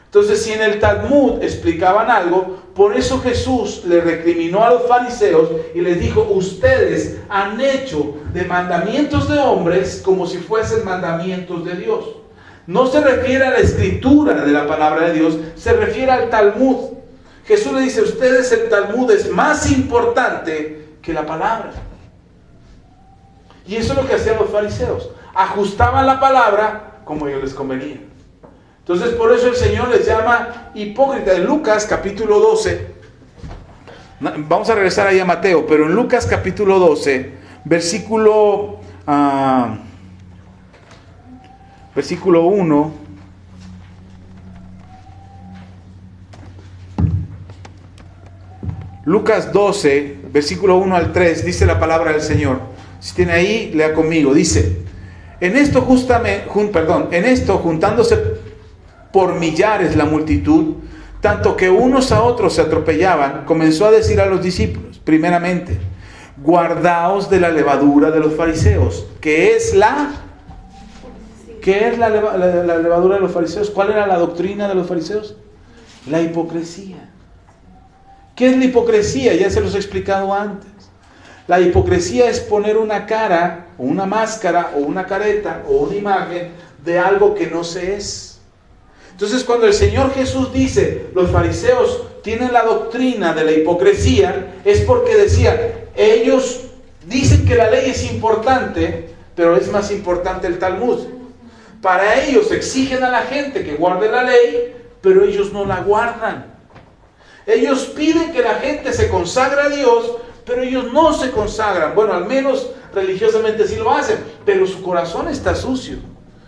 Entonces, si en el Talmud explicaban algo, por eso Jesús le recriminó a los fariseos y les dijo: ustedes han hecho de mandamientos de hombres como si fuesen mandamientos de Dios. No se refiere a la escritura de la palabra de Dios, se refiere al Talmud. Jesús le dice: ustedes, el Talmud es más importante que la palabra. Y eso es lo que hacían los fariseos. Ajustaban la palabra como a ellos les convenía. Entonces, por eso el Señor les llama hipócritas. En Lucas capítulo 12, vamos a regresar ahí a Mateo, pero en Lucas capítulo 12, versículo 1. Lucas 12, versículo 1 al 3, dice la palabra del Señor. Si tiene ahí, lea conmigo. Dice: en esto juntándose por millares la multitud, tanto que unos a otros se atropellaban, comenzó a decir a los discípulos, primeramente: guardaos de la levadura de los fariseos. ¿Qué es la levadura de los fariseos? ¿Cuál era la doctrina de los fariseos? La hipocresía. ¿Qué es la hipocresía? Ya se los he explicado antes. La hipocresía es poner una cara, o una máscara, o una careta, o una imagen de algo que no se es. Entonces, cuando el Señor Jesús dice, los fariseos tienen la doctrina de la hipocresía, es porque decían, ellos dicen que la ley es importante, pero es más importante el Talmud. Para ellos exigen a la gente que guarde la ley, pero ellos no la guardan. Ellos piden que la gente se consagre a Dios, pero ellos no se consagran. Bueno, al menos religiosamente sí lo hacen, pero su corazón está sucio,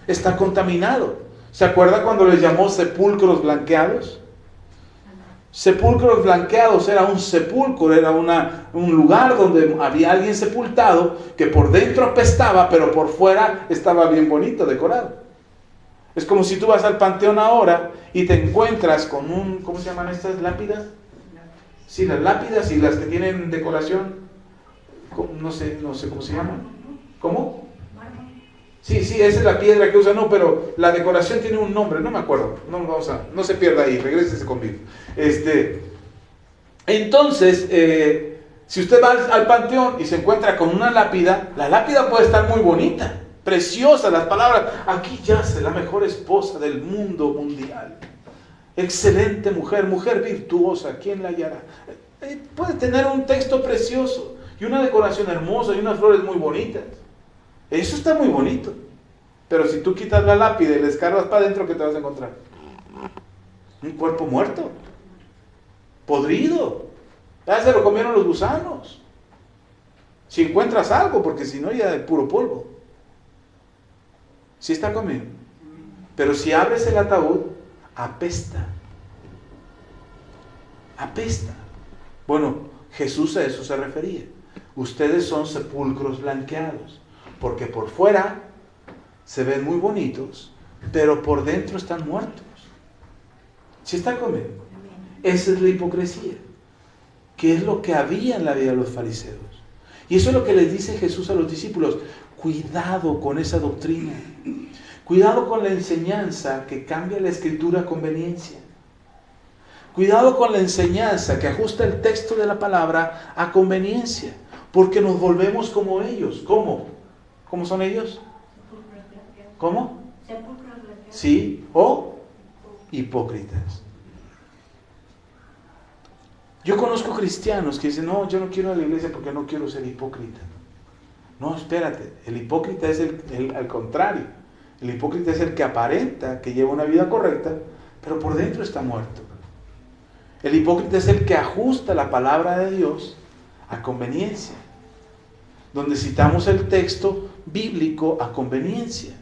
está contaminado. ¿Se acuerda cuando les llamó sepulcros blanqueados? Sepulcros blanqueados era un sepulcro, era un lugar donde había alguien sepultado que por dentro apestaba, pero por fuera estaba bien bonito, decorado. Es como si tú vas al panteón ahora y te encuentras con ¿cómo se llaman estas lápidas? Sí, las lápidas y las que tienen decoración, no sé cómo se llaman. ¿Cómo? Sí, esa es la piedra que usan, no, pero la decoración tiene un nombre, no me acuerdo. No se pierda ahí, regrésese conmigo. Entonces, si usted va al panteón y se encuentra con una lápida, la lápida puede estar muy bonita, preciosa, las palabras: aquí yace la mejor esposa del mundo mundial, excelente mujer virtuosa, ¿quién la hallará? Puede tener un texto precioso y una decoración hermosa y unas flores muy bonitas. Eso está muy bonito. Pero si tú quitas la lápida y le escarbas para adentro, ¿qué te vas a encontrar? Un cuerpo muerto, podrido. Ya se lo comieron los gusanos. Si encuentras algo, porque si no ya es puro polvo. ¿Sí está conmigo? Pero si abres el ataúd, apesta. Apesta. Bueno, Jesús a eso se refería. Ustedes son sepulcros blanqueados, porque por fuera se ven muy bonitos, pero por dentro están muertos. ¿Sí están conmigo? Esa es la hipocresía, que es lo que había en la vida de los fariseos. Y eso es lo que les dice Jesús a los discípulos. Cuidado con esa doctrina. Cuidado con la enseñanza que cambia la escritura a conveniencia. Cuidado con la enseñanza que ajusta el texto de la palabra a conveniencia. Porque nos volvemos como ellos. ¿Cómo? ¿Cómo son ellos? ¿Cómo? Sí, o hipócritas. Yo conozco cristianos que dicen, no, yo no quiero ir a la iglesia porque no quiero ser hipócrita. No, espérate, el hipócrita es al contrario. El hipócrita es el que aparenta que lleva una vida correcta, pero por dentro está muerto. El hipócrita es el que ajusta la palabra de Dios a conveniencia, donde citamos el texto bíblico a conveniencia.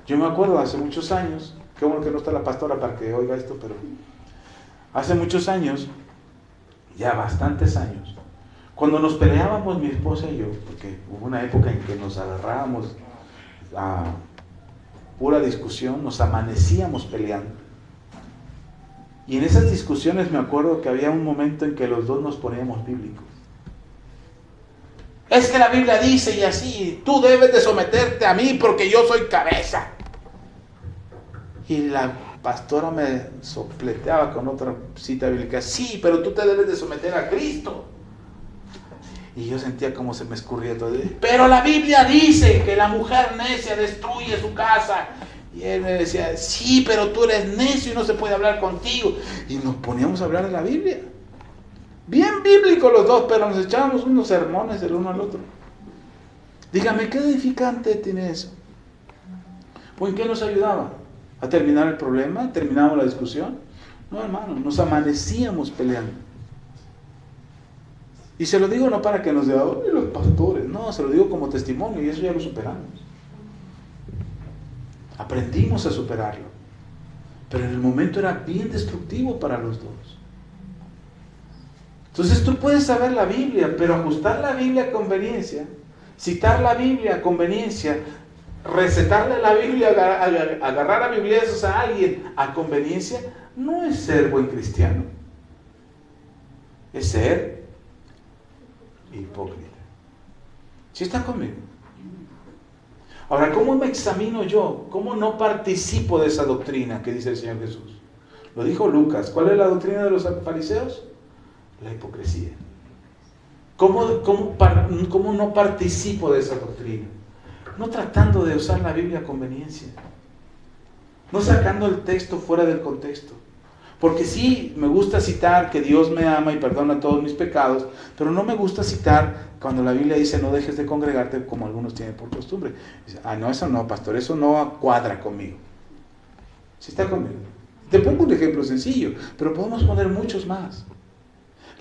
Yo me acuerdo hace muchos años, qué bueno que no está la pastora para que oiga esto, pero hace muchos años, ya bastantes años, cuando nos peleábamos mi esposa y yo, porque hubo una época en que nos agarrábamos a pura discusión, nos amanecíamos peleando. Y en esas discusiones me acuerdo que había un momento en que los dos nos poníamos bíblicos. Es que la Biblia dice y así, tú debes de someterte a mí porque yo soy cabeza. Y la pastora me sopleteaba con otra cita bíblica. Sí, pero tú te debes de someter a Cristo. Y yo sentía como se me escurría todo. Pero la Biblia dice que la mujer necia destruye su casa. Y él me decía, sí, pero tú eres necio y no se puede hablar contigo. Y nos poníamos a hablar de la Biblia. Bien bíblicos los dos, pero nos echábamos unos sermones el uno al otro. Dígame, ¿qué edificante tiene eso? ¿Pues en qué nos ayudaba? ¿A terminar el problema? ¿Terminábamos la discusión? No, hermano, nos amanecíamos peleando. Y se lo digo no para que nos digan, oh, los pastores. No, se lo digo como testimonio y eso ya lo superamos. Aprendimos a superarlo. Pero en el momento era bien destructivo para los dos. Entonces tú puedes saber la Biblia, pero ajustar la Biblia a conveniencia, citar la Biblia a conveniencia, recetarle la Biblia, agarrar a bibliazos a alguien a conveniencia, no es ser buen cristiano. Es ser hipócrita. ¿Sí está conmigo? Ahora, ¿cómo me examino yo? ¿Cómo no participo de esa doctrina que dice el Señor Jesús? Lo dijo Lucas. ¿Cuál es la doctrina de los fariseos? La hipocresía. ¿Cómo no participo de esa doctrina? No tratando de usar la Biblia a conveniencia. No sacando el texto fuera del contexto. Porque sí, me gusta citar que Dios me ama y perdona todos mis pecados, pero no me gusta citar cuando la Biblia dice no dejes de congregarte como algunos tienen por costumbre. Dice, no, eso no, pastor, eso no cuadra conmigo. ¿Sí está conmigo? Te pongo un ejemplo sencillo, pero podemos poner muchos más.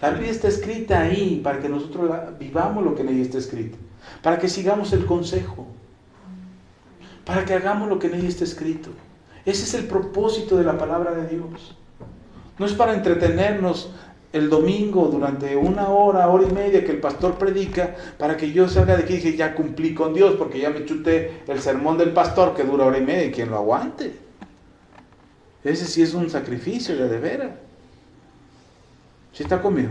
La Biblia está escrita ahí para que nosotros vivamos lo que en ella está escrito, para que sigamos el consejo, para que hagamos lo que en ella está escrito. Ese es el propósito de la palabra de Dios. No es para entretenernos el domingo durante una hora, hora y media que el pastor predica, para que yo salga de aquí y dije, ya cumplí con Dios, porque ya me chuté el sermón del pastor que dura hora y media, y quien lo aguante. Ese sí es un sacrificio de veras. ¿Sí está conmigo?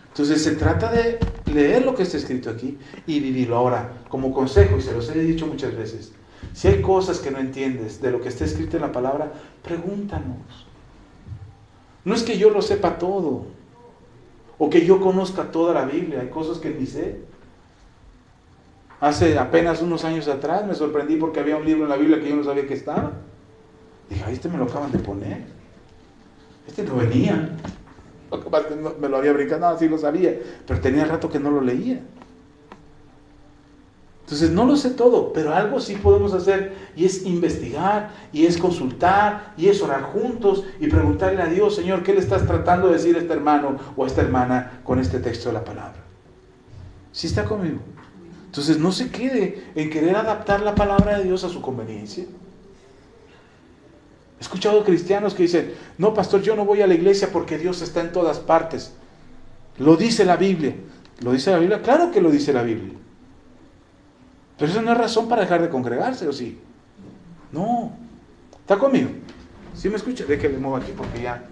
Entonces se trata de leer lo que está escrito aquí y vivirlo. Ahora, como consejo, y se los he dicho muchas veces, si hay cosas que no entiendes de lo que está escrito en la palabra, pregúntanos. No es que yo lo sepa todo, o que yo conozca toda la Biblia, hay cosas que ni sé. Hace apenas unos años atrás me sorprendí porque había un libro en la Biblia que yo no sabía que estaba. Dije, este me lo acaban de poner. Este no venía. Me lo había brincado, no, sí lo sabía, pero tenía rato que no lo leía. Entonces no lo sé todo, pero algo sí podemos hacer, y es investigar, y es consultar, y es orar juntos, y preguntarle a Dios, Señor, ¿qué le estás tratando de decir a este hermano o a esta hermana con este texto de la palabra? ¿Sí está conmigo? Entonces no se quede en querer adaptar la palabra de Dios a su conveniencia. He escuchado cristianos que dicen, no, pastor, yo no voy a la iglesia porque Dios está en todas partes. Lo dice la Biblia. ¿Lo dice la Biblia? Claro que lo dice la Biblia. Pero eso no es razón para dejar de congregarse, ¿o sí? No. ¿Está conmigo? ¿Sí me escucha? Déjale muevo aquí porque ya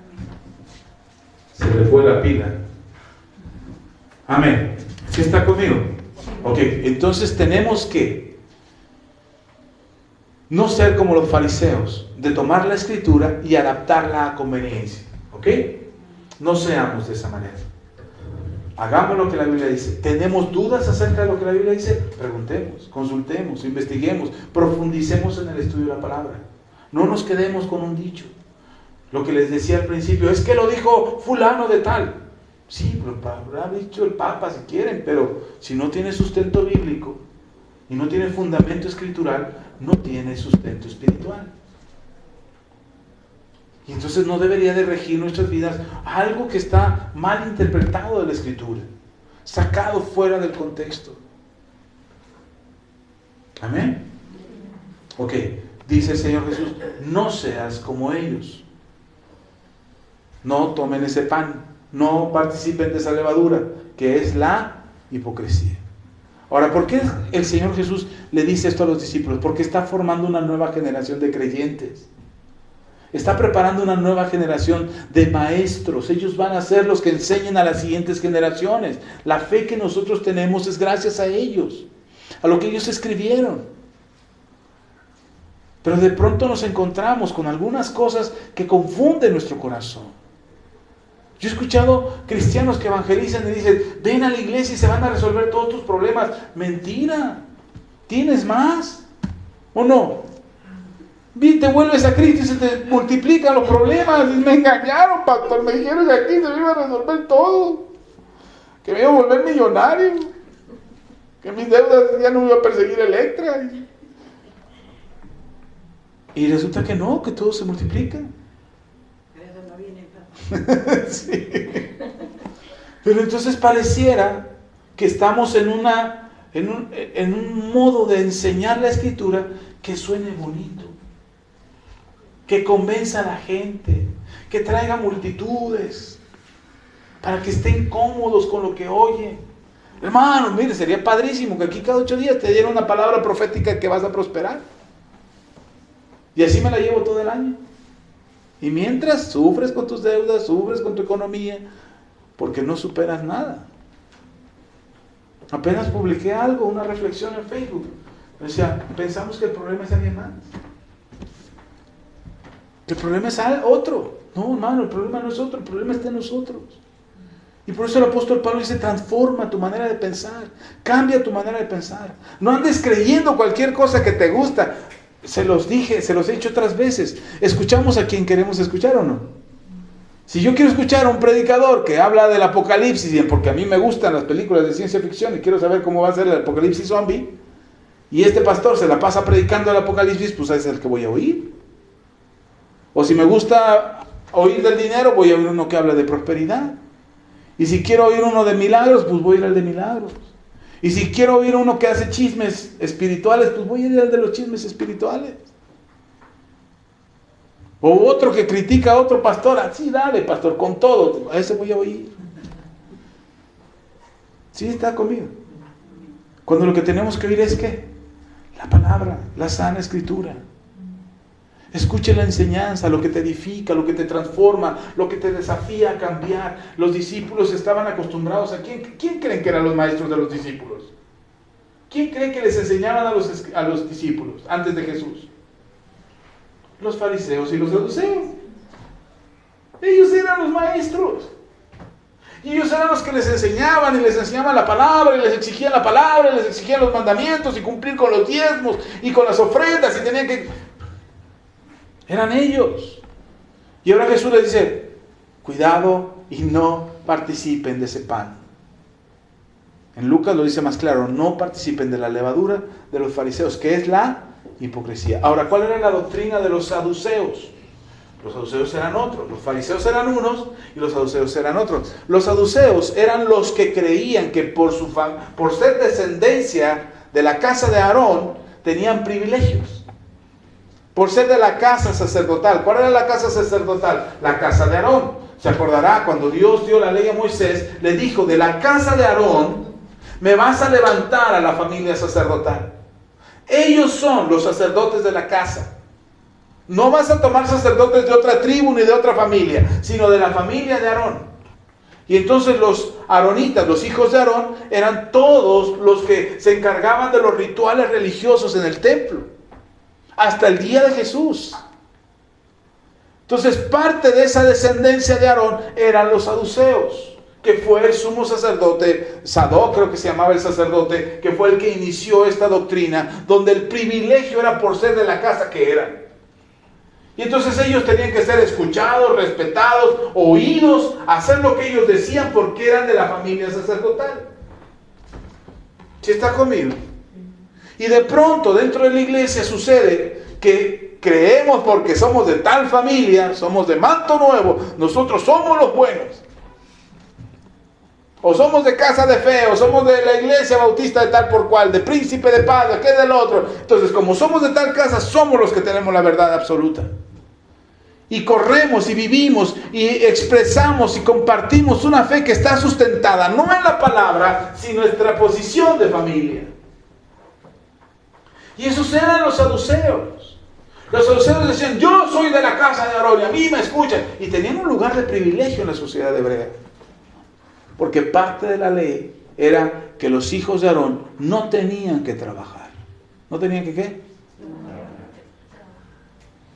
se le fue la pila. Amén. ¿Sí está conmigo? Ok, entonces tenemos que no ser como los fariseos, de tomar la escritura y adaptarla a conveniencia. ¿Ok? No seamos de esa manera. Hagamos lo que la Biblia dice. ¿Tenemos dudas acerca de lo que la Biblia dice? Preguntemos, consultemos, investiguemos, profundicemos en el estudio de la palabra. No nos quedemos con un dicho. Lo que les decía al principio, es que lo dijo fulano de tal. Sí, lo habrá dicho el Papa si quieren, pero si no tiene sustento bíblico y no tiene fundamento escritural, no tiene sustento espiritual. Y entonces no debería de regir nuestras vidas algo que está mal interpretado de la Escritura, sacado fuera del contexto. Amén. Ok, dice el Señor Jesús, no seas como ellos. No tomen ese pan, no participen de esa levadura, que es la hipocresía. Ahora, ¿por qué el Señor Jesús le dice esto a los discípulos? Porque está formando una nueva generación de creyentes. Está preparando una nueva generación de maestros. Ellos van a ser los que enseñen a las siguientes generaciones. La fe que nosotros tenemos es gracias a ellos, a lo que ellos escribieron. Pero de pronto nos encontramos con algunas cosas que confunden nuestro corazón. Yo he escuchado cristianos que evangelizan y dicen, ven a la iglesia y se van a resolver todos tus problemas. Mentira. ¿Tienes más? ¿O no? Te vuelves a Cristo y se te multiplican los problemas. Y me engañaron, pastor. Me dijeron que aquí se me iba a resolver todo. Que me iba a volver millonario. Que mis deudas ya no me iba a perseguir Electra. Y resulta que no, que todo se multiplica. Eso no viene. Sí. Pero entonces pareciera que estamos en un modo de enseñar la Escritura que suene bonito, que convenza a la gente, que traiga multitudes, para que estén cómodos con lo que oyen. Hermano, mire, sería padrísimo que aquí cada 8 días te diera una palabra profética que vas a prosperar. Y así me la llevo todo el año. Y mientras sufres con tus deudas, sufres con tu economía, porque no superas nada. Apenas publiqué algo, una reflexión en Facebook. O sea, pensamos que el problema es alguien más. El problema es otro. No, hermano, el problema no es otro, el problema está en nosotros. Y por eso el apóstol Pablo dice, transforma tu manera de pensar, cambia tu manera de pensar. No andes creyendo cualquier cosa que te gusta. Se los dije, se los he dicho otras veces. ¿Escuchamos a quien queremos escuchar o no? Si yo quiero escuchar a un predicador que habla del apocalipsis, porque a mí me gustan las películas de ciencia ficción y quiero saber cómo va a ser el apocalipsis zombie, y este pastor se la pasa predicando el apocalipsis, pues es el que voy a oír. O si me gusta oír del dinero, voy a oír uno que habla de prosperidad. Y si quiero oír uno de milagros, pues voy a ir al de milagros. Y si quiero oír uno que hace chismes espirituales, pues voy a ir al de los chismes espirituales. O otro que critica a otro pastor, así dale pastor, con todo, a ese voy a oír. ¿Sí está conmigo? Cuando lo que tenemos que oír es ¿qué? La palabra, la sana escritura. Escuche la enseñanza, lo que te edifica, lo que te transforma, lo que te desafía a cambiar. Los discípulos estaban acostumbrados a ¿quién creen que eran los maestros de los discípulos? ¿Quién cree que les enseñaban a los discípulos antes de Jesús? Los fariseos y los saduceos. Ellos eran los maestros. Y ellos eran los que les enseñaban y les enseñaban la palabra y les exigían la palabra y les exigían los mandamientos y cumplir con los diezmos y con las ofrendas y tenían que... Eran ellos. Y ahora Jesús les dice, cuidado y no participen de ese pan. En Lucas lo dice más claro, no participen de la levadura de los fariseos, que es la hipocresía. Ahora, ¿cuál era la doctrina de los saduceos? Los saduceos eran otros. Los fariseos eran unos y los saduceos eran otros. Los saduceos eran los que creían que por ser descendencia de la casa de Aarón, tenían privilegios. Por ser de la casa sacerdotal. ¿Cuál era la casa sacerdotal? La casa de Aarón. Se acordará cuando Dios dio la ley a Moisés, le dijo, de la casa de Aarón me vas a levantar a la familia sacerdotal. Ellos son los sacerdotes de la casa. No vas a tomar sacerdotes de otra tribu ni de otra familia, sino de la familia de Aarón. Y entonces los aaronitas, los hijos de Aarón, eran todos los que se encargaban de los rituales religiosos en el templo, hasta el día de Jesús. Entonces parte de esa descendencia de Aarón eran los saduceos, que fue el sumo sacerdote, Sadoc creo que se llamaba el sacerdote, que fue el que inició esta doctrina, donde el privilegio era por ser de la casa que eran. Y entonces ellos tenían que ser escuchados, respetados, oídos, hacer lo que ellos decían porque eran de la familia sacerdotal. ¿Sí está conmigo? Y de pronto dentro de la iglesia sucede que creemos porque somos de tal familia, somos de manto nuevo, nosotros somos los buenos. O somos de casa de fe, o somos de la iglesia bautista de tal por cual, de príncipe de paz, de aquel del otro. Entonces, como somos de tal casa, somos los que tenemos la verdad absoluta. Y corremos y vivimos y expresamos y compartimos una fe que está sustentada no en la palabra, sino en nuestra posición de familia. Y esos eran los saduceos. Los saduceos decían, yo soy de la casa de Aarón y a mí me escuchan. Y tenían un lugar de privilegio en la sociedad hebrea. Porque parte de la ley era que los hijos de Aarón no tenían que trabajar. ¿No tenían que qué?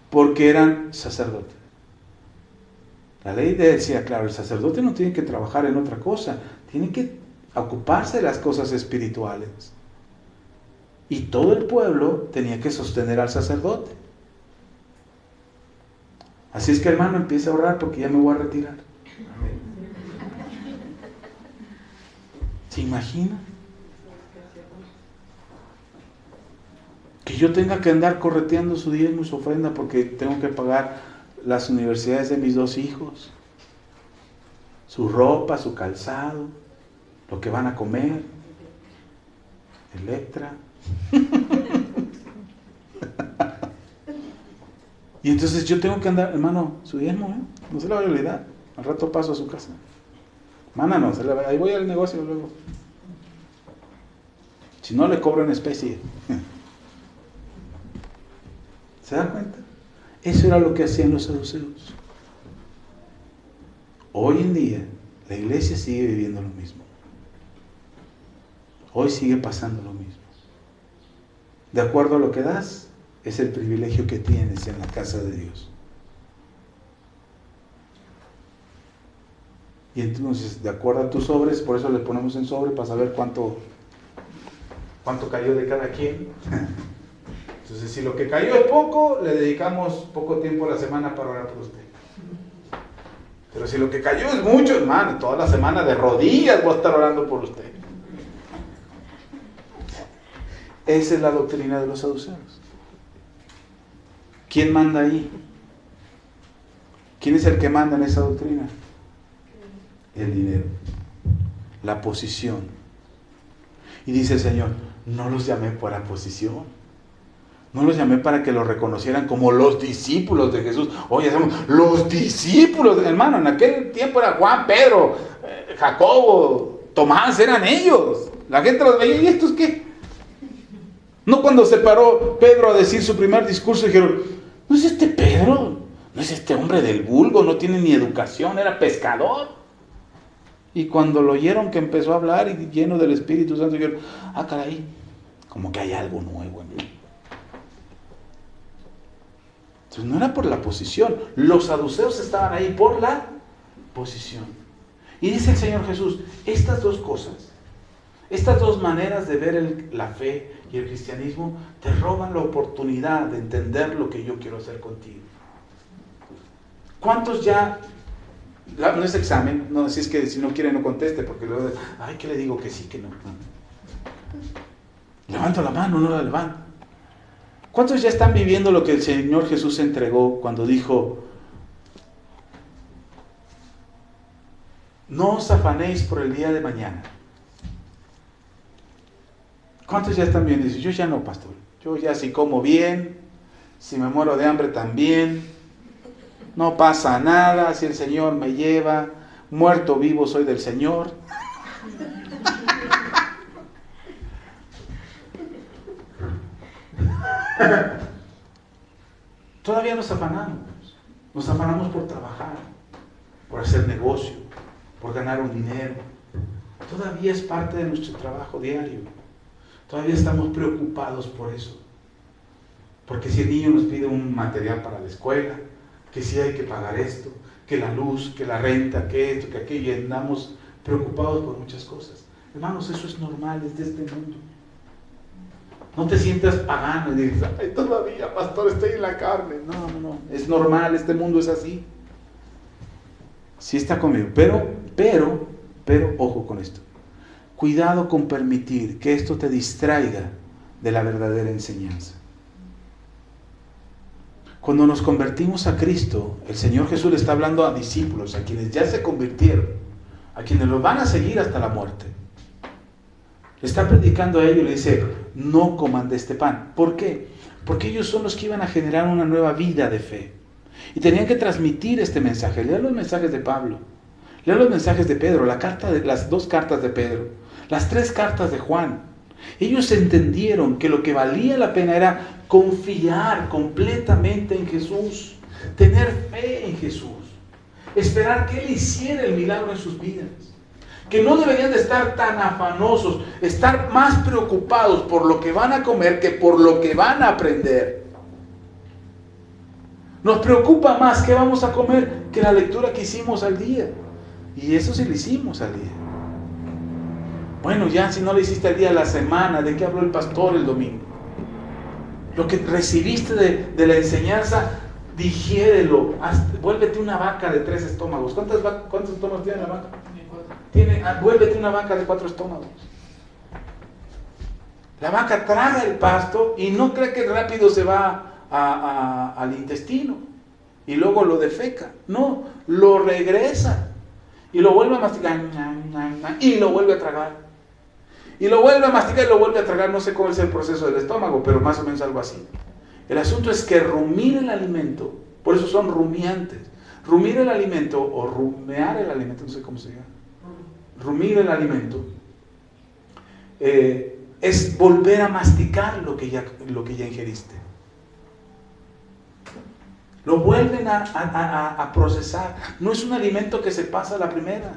Porque eran sacerdotes. La ley decía, claro, el sacerdote no tiene que trabajar en otra cosa, tiene que ocuparse de las cosas espirituales. Y todo el pueblo tenía que sostener al sacerdote. Así es que, hermano, empiece a orar porque ya me voy a retirar. ¿Se imagina? Que yo tenga que andar correteando su diezmo y su ofrenda porque tengo que pagar las universidades de mis 2 hijos, su ropa, su calzado, lo que van a comer, Electra. Y entonces yo tengo que andar, hermano, su diezmo, no se lo vaya a olvidar. Al rato paso a su casa. Mana, no, ahí voy al negocio luego. Si no, le cobro en especie. ¿Se dan cuenta? Eso era lo que hacían los saduceos. Hoy en día, la iglesia sigue viviendo lo mismo. Hoy sigue pasando lo mismo. De acuerdo a lo que das, es el privilegio que tienes en la casa de Dios. Y entonces, de acuerdo a tus sobres, por eso le ponemos en sobre para saber cuánto cayó de cada quien. Entonces, si lo que cayó es poco, le dedicamos poco tiempo a la semana para orar por usted. Pero si lo que cayó es mucho, hermano, toda la semana de rodillas voy a estar orando por usted. Esa es la doctrina de los saduceos. ¿Quién manda ahí? ¿Quién es el que manda en esa doctrina? El dinero, la posición. Y dice el Señor, no los llamé para posición, no los llamé para que los reconocieran como los discípulos de Jesús. Oye, somos los discípulos, hermano, en aquel tiempo era Juan, Pedro, Jacobo, Tomás, eran ellos. La gente los veía, ¿y estos qué? No, cuando se paró Pedro a decir su primer discurso, dijeron, ¿no es este Pedro? ¿No es este hombre del vulgo? No tiene ni educación, era pescador. Y cuando lo oyeron que empezó a hablar y lleno del Espíritu Santo, dijeron, ah, caray, como que hay algo nuevo en él. Entonces no era por la posición. Los saduceos estaban ahí por la posición. Y dice el Señor Jesús, estas dos cosas, estas dos maneras de ver la fe y el cristianismo, te roban la oportunidad de entender lo que yo quiero hacer contigo. ¿Cuántos ya... No es examen, no, si es que si no quiere no conteste, porque luego, ay, ¿qué le digo? Que sí, que no. Levanto la mano, no la levanto. ¿Cuántos ya están viviendo lo que el Señor Jesús entregó cuando dijo, No os afanéis por el día de mañana. ¿Cuántos ya están bien? Dicen, yo ya no, pastor. Yo ya si como bien, si me muero de hambre también, no pasa nada, si el Señor me lleva, muerto vivo soy del Señor. Todavía nos afanamos por trabajar, por hacer negocio, por ganar un dinero. Todavía es parte de nuestro trabajo diario. Todavía estamos preocupados por eso. Porque si el niño nos pide un material para la escuela, que si hay que pagar esto, que la luz, que la renta, que esto, que aquello, y andamos preocupados por muchas cosas. Hermanos, eso es normal, es de este mundo. No te sientas pagano y dices, ay, todavía, pastor, estoy en la carne. No, es normal, este mundo es así. Sí está conmigo, pero, ojo con esto. Cuidado con permitir que esto te distraiga de la verdadera enseñanza. Cuando nos convertimos a Cristo, el Señor Jesús le está hablando a discípulos, a quienes ya se convirtieron, a quienes los van a seguir hasta la muerte. Le está predicando a ellos y le dice, no coman de este pan. ¿Por qué? Porque ellos son los que iban a generar una nueva vida de fe. Y tenían que transmitir este mensaje. Lea los mensajes de Pablo, lea los mensajes de Pedro, las 2 cartas de Pedro, las 3 cartas de Juan. Ellos entendieron que lo que valía la pena era confiar completamente en Jesús, tener fe en Jesús, esperar que Él hiciera el milagro en sus vidas. Que no deberían de estar tan afanosos, estar más preocupados por lo que van a comer que por lo que van a aprender. Nos preocupa más qué vamos a comer que la lectura que hicimos al día. Y eso sí lo hicimos al día. Bueno, ya si no lo hiciste al día de la semana, ¿de qué habló el pastor el domingo? Lo que recibiste de la enseñanza, digiérelo. Vuélvete una vaca de 3 estómagos. ¿Cuántos estómagos tiene la vaca? Vuélvete una vaca de 4 estómagos. La vaca traga el pasto y no cree que rápido se va al intestino y luego lo defeca. No, lo regresa y lo vuelve a masticar y lo vuelve a tragar. Y lo vuelve a masticar y lo vuelve a tragar. No sé cómo es el proceso del estómago, pero más o menos algo así. El asunto es que rumir el alimento, por eso son rumiantes. Rumir el alimento o rumear el alimento, no sé cómo se llama. Rumir el alimento es volver a masticar lo que ya ingeriste. Lo vuelven a procesar. No es un alimento que se pasa a la primera.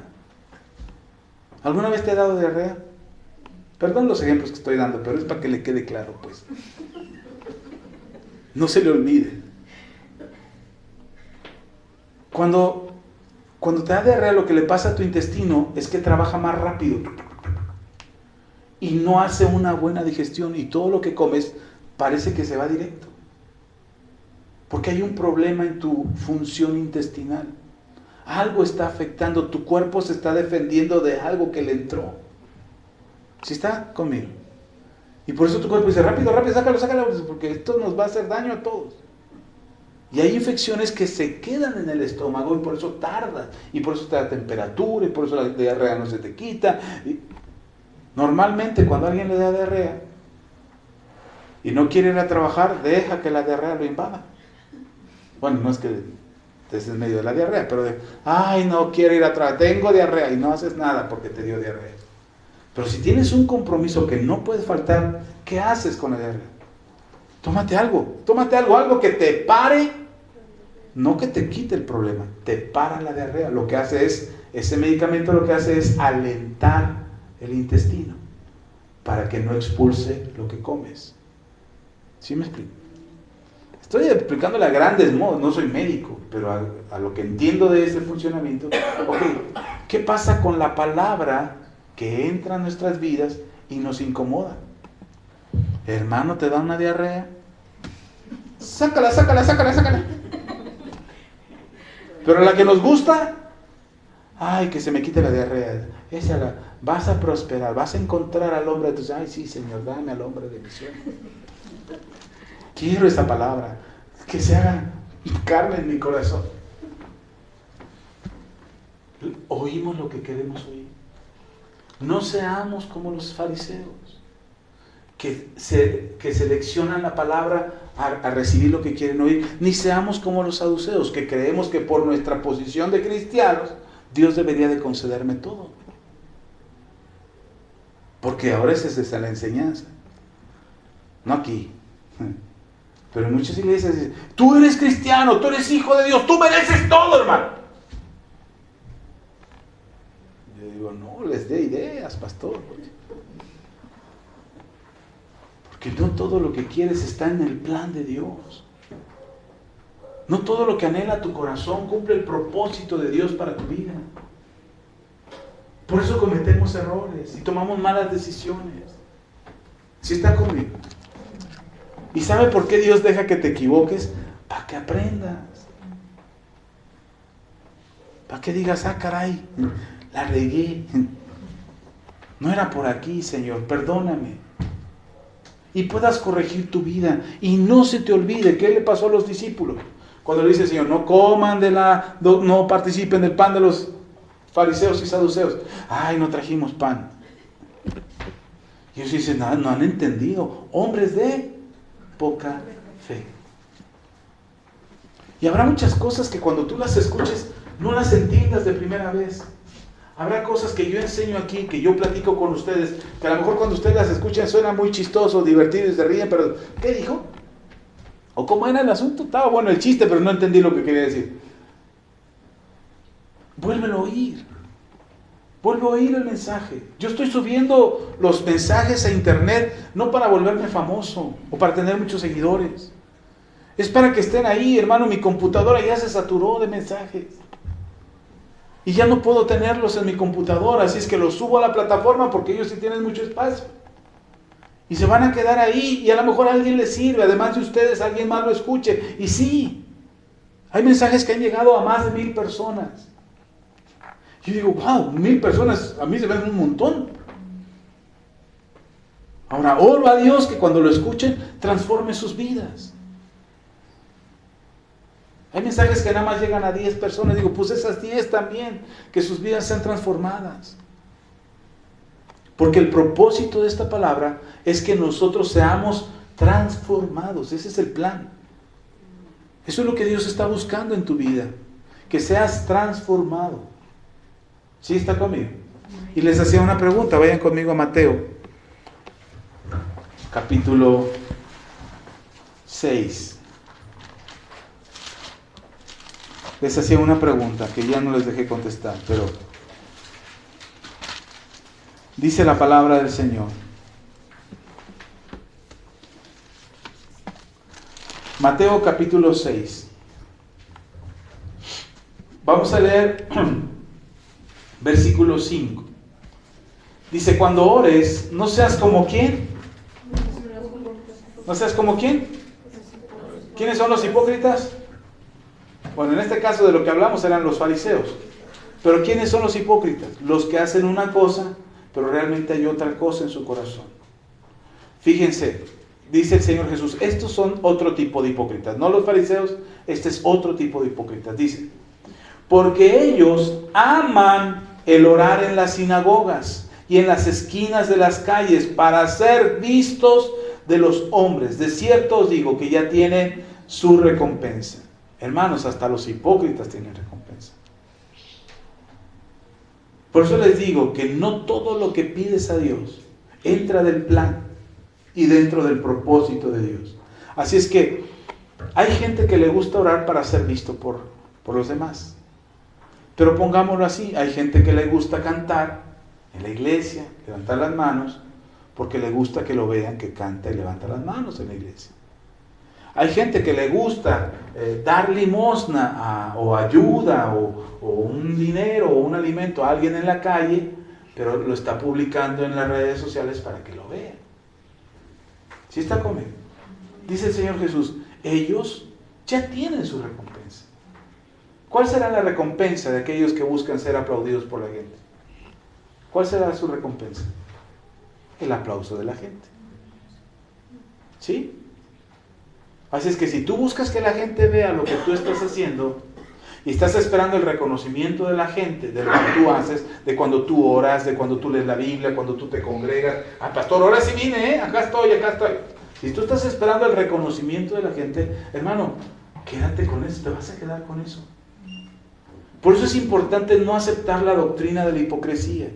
¿Alguna vez te ha dado diarrea? Perdón los ejemplos que estoy dando, pero es para que le quede claro, pues. No se le olvide. Cuando te da diarrea, lo que le pasa a tu intestino es que trabaja más rápido y no hace una buena digestión y todo lo que comes parece que se va directo. Porque hay un problema en tu función intestinal. Algo está afectando, tu cuerpo se está defendiendo de algo que le entró. ¿Sí está conmigo? Y por eso tu cuerpo dice, rápido, sácalo, porque esto nos va a hacer daño a todos. Y hay infecciones que se quedan en el estómago y por eso tarda. Y por eso te da temperatura, y por eso la diarrea no se te quita. Normalmente cuando a alguien le da diarrea y no quiere ir a trabajar, deja que la diarrea lo invada. Bueno, no es que estés en medio de la diarrea, pero ay, no quiero ir a trabajar, tengo diarrea, y no haces nada porque te dio diarrea. Pero si tienes un compromiso que no puedes faltar, ¿qué haces con la diarrea? Tómate algo que te pare, no que te quite el problema, te para la diarrea. Lo que hace es, ese medicamento lo que hace es alentar el intestino para que no expulse lo que comes. ¿Sí me explico? Estoy explicándole a grandes modos, no soy médico, pero a lo que entiendo de ese funcionamiento. Ok, ¿qué pasa con la palabra que entra en nuestras vidas y nos incomoda? Hermano, ¿te da una diarrea? Sácala. Pero la que nos gusta, ay, que se me quite la diarrea. Vas a prosperar, vas a encontrar al hombre de tus... Ay, sí, Señor, dame al hombre de mi sueño. Quiero esa palabra, que se haga carne en mi corazón. oímos lo que queremos oír. No seamos como los fariseos, que seleccionan la palabra a recibir lo que quieren oír, ni seamos como los saduceos, que creemos que por nuestra posición de cristianos, Dios debería de concederme todo. Porque ahora esa es la enseñanza. No aquí. Pero en muchas iglesias dicen, tú eres cristiano, tú eres hijo de Dios, tú mereces todo, hermano. Yo digo, no les dé ideas, pastor. Porque no todo lo que quieres está en el plan de Dios. No todo lo que anhela tu corazón cumple el propósito de Dios para tu vida. Por eso cometemos errores y tomamos malas decisiones. ¿Sí está conmigo? ¿Y sabe por qué Dios deja que te equivoques? Para que aprendas. Para que digas, ah, caray, la regué. No era por aquí, Señor, perdóname. Y puedas corregir tu vida. Y no se te olvide, ¿qué le pasó a los discípulos? Cuando le dice el Señor, no coman no participen del pan de los fariseos y saduceos. Ay, no trajimos pan. Y ellos dicen, no han entendido. Hombres de poca fe. Y habrá muchas cosas que cuando tú las escuches, no las entiendas de primera vez. Habrá cosas que yo enseño aquí, que yo platico con ustedes, que a lo mejor cuando ustedes las escuchan suena muy chistoso, divertido y se ríen, pero ¿qué dijo? ¿O cómo era el asunto? Estaba bueno el chiste, pero no entendí lo que quería decir. Vuélvelo a oír. Vuelve a oír el mensaje. Yo estoy subiendo los mensajes a internet no para volverme famoso o para tener muchos seguidores. Es para que estén ahí, hermano. Mi computadora ya se saturó de mensajes. Y ya no puedo tenerlos en mi computadora, así es que los subo a la plataforma porque ellos sí tienen mucho espacio. Y se van a quedar ahí y a lo mejor a alguien les sirve, además de ustedes, alguien más lo escuche. Y sí, hay mensajes que han llegado a más de 1000 personas. Yo digo, wow, 1000 personas, a mí se ven un montón. Ahora, oro a Dios que cuando lo escuchen, transforme sus vidas. Hay mensajes que nada más llegan a 10 personas. Digo, pues esas 10 también, que sus vidas sean transformadas. Porque el propósito de esta palabra es que nosotros seamos transformados. Ese es el plan. Eso es lo que Dios está buscando en tu vida. Que seas transformado. ¿Sí está conmigo? Y les hacía una pregunta. Vayan conmigo a Mateo. Capítulo 6. Les hacía una pregunta que ya no les dejé contestar, pero dice la palabra del Señor. Mateo capítulo 6. Vamos a leer versículo 5. Dice, cuando ores, no seas como ¿quién? ¿No seas como quién? ¿Quiénes son los hipócritas? Bueno, en este caso de lo que hablamos eran los fariseos. Pero ¿quiénes son los hipócritas? Los que hacen una cosa, pero realmente hay otra cosa en su corazón. Fíjense, dice el Señor Jesús, estos son otro tipo de hipócritas. No los fariseos, este es otro tipo de hipócritas. Dice, porque ellos aman el orar en las sinagogas y en las esquinas de las calles para ser vistos de los hombres. De cierto os digo que ya tienen su recompensa. Hermanos, hasta los hipócritas tienen recompensa. Por eso les digo que no todo lo que pides a Dios entra del plan y dentro del propósito de Dios. Así es que hay gente que le gusta orar para ser visto por los demás. Pero pongámoslo así, hay gente que le gusta cantar en la iglesia, levantar las manos, porque le gusta que lo vean que canta y levanta las manos en la iglesia. Hay gente que le gusta dar limosna o ayuda o un dinero o un alimento a alguien en la calle, pero lo está publicando en las redes sociales para que lo vean. ¿Sí está conmigo? Dice el Señor Jesús, ellos ya tienen su recompensa. ¿Cuál será la recompensa de aquellos que buscan ser aplaudidos por la gente? ¿Cuál será su recompensa? El aplauso de la gente. ¿Sí? Así es que si tú buscas que la gente vea lo que tú estás haciendo y estás esperando el reconocimiento de la gente, de lo que tú haces, de cuando tú oras, de cuando tú lees la Biblia, cuando tú te congregas. Ah, pastor, ahora sí vine, acá estoy. Si tú estás esperando el reconocimiento de la gente, hermano, quédate con eso, te vas a quedar con eso. Por eso es importante no aceptar la doctrina de la hipocresía,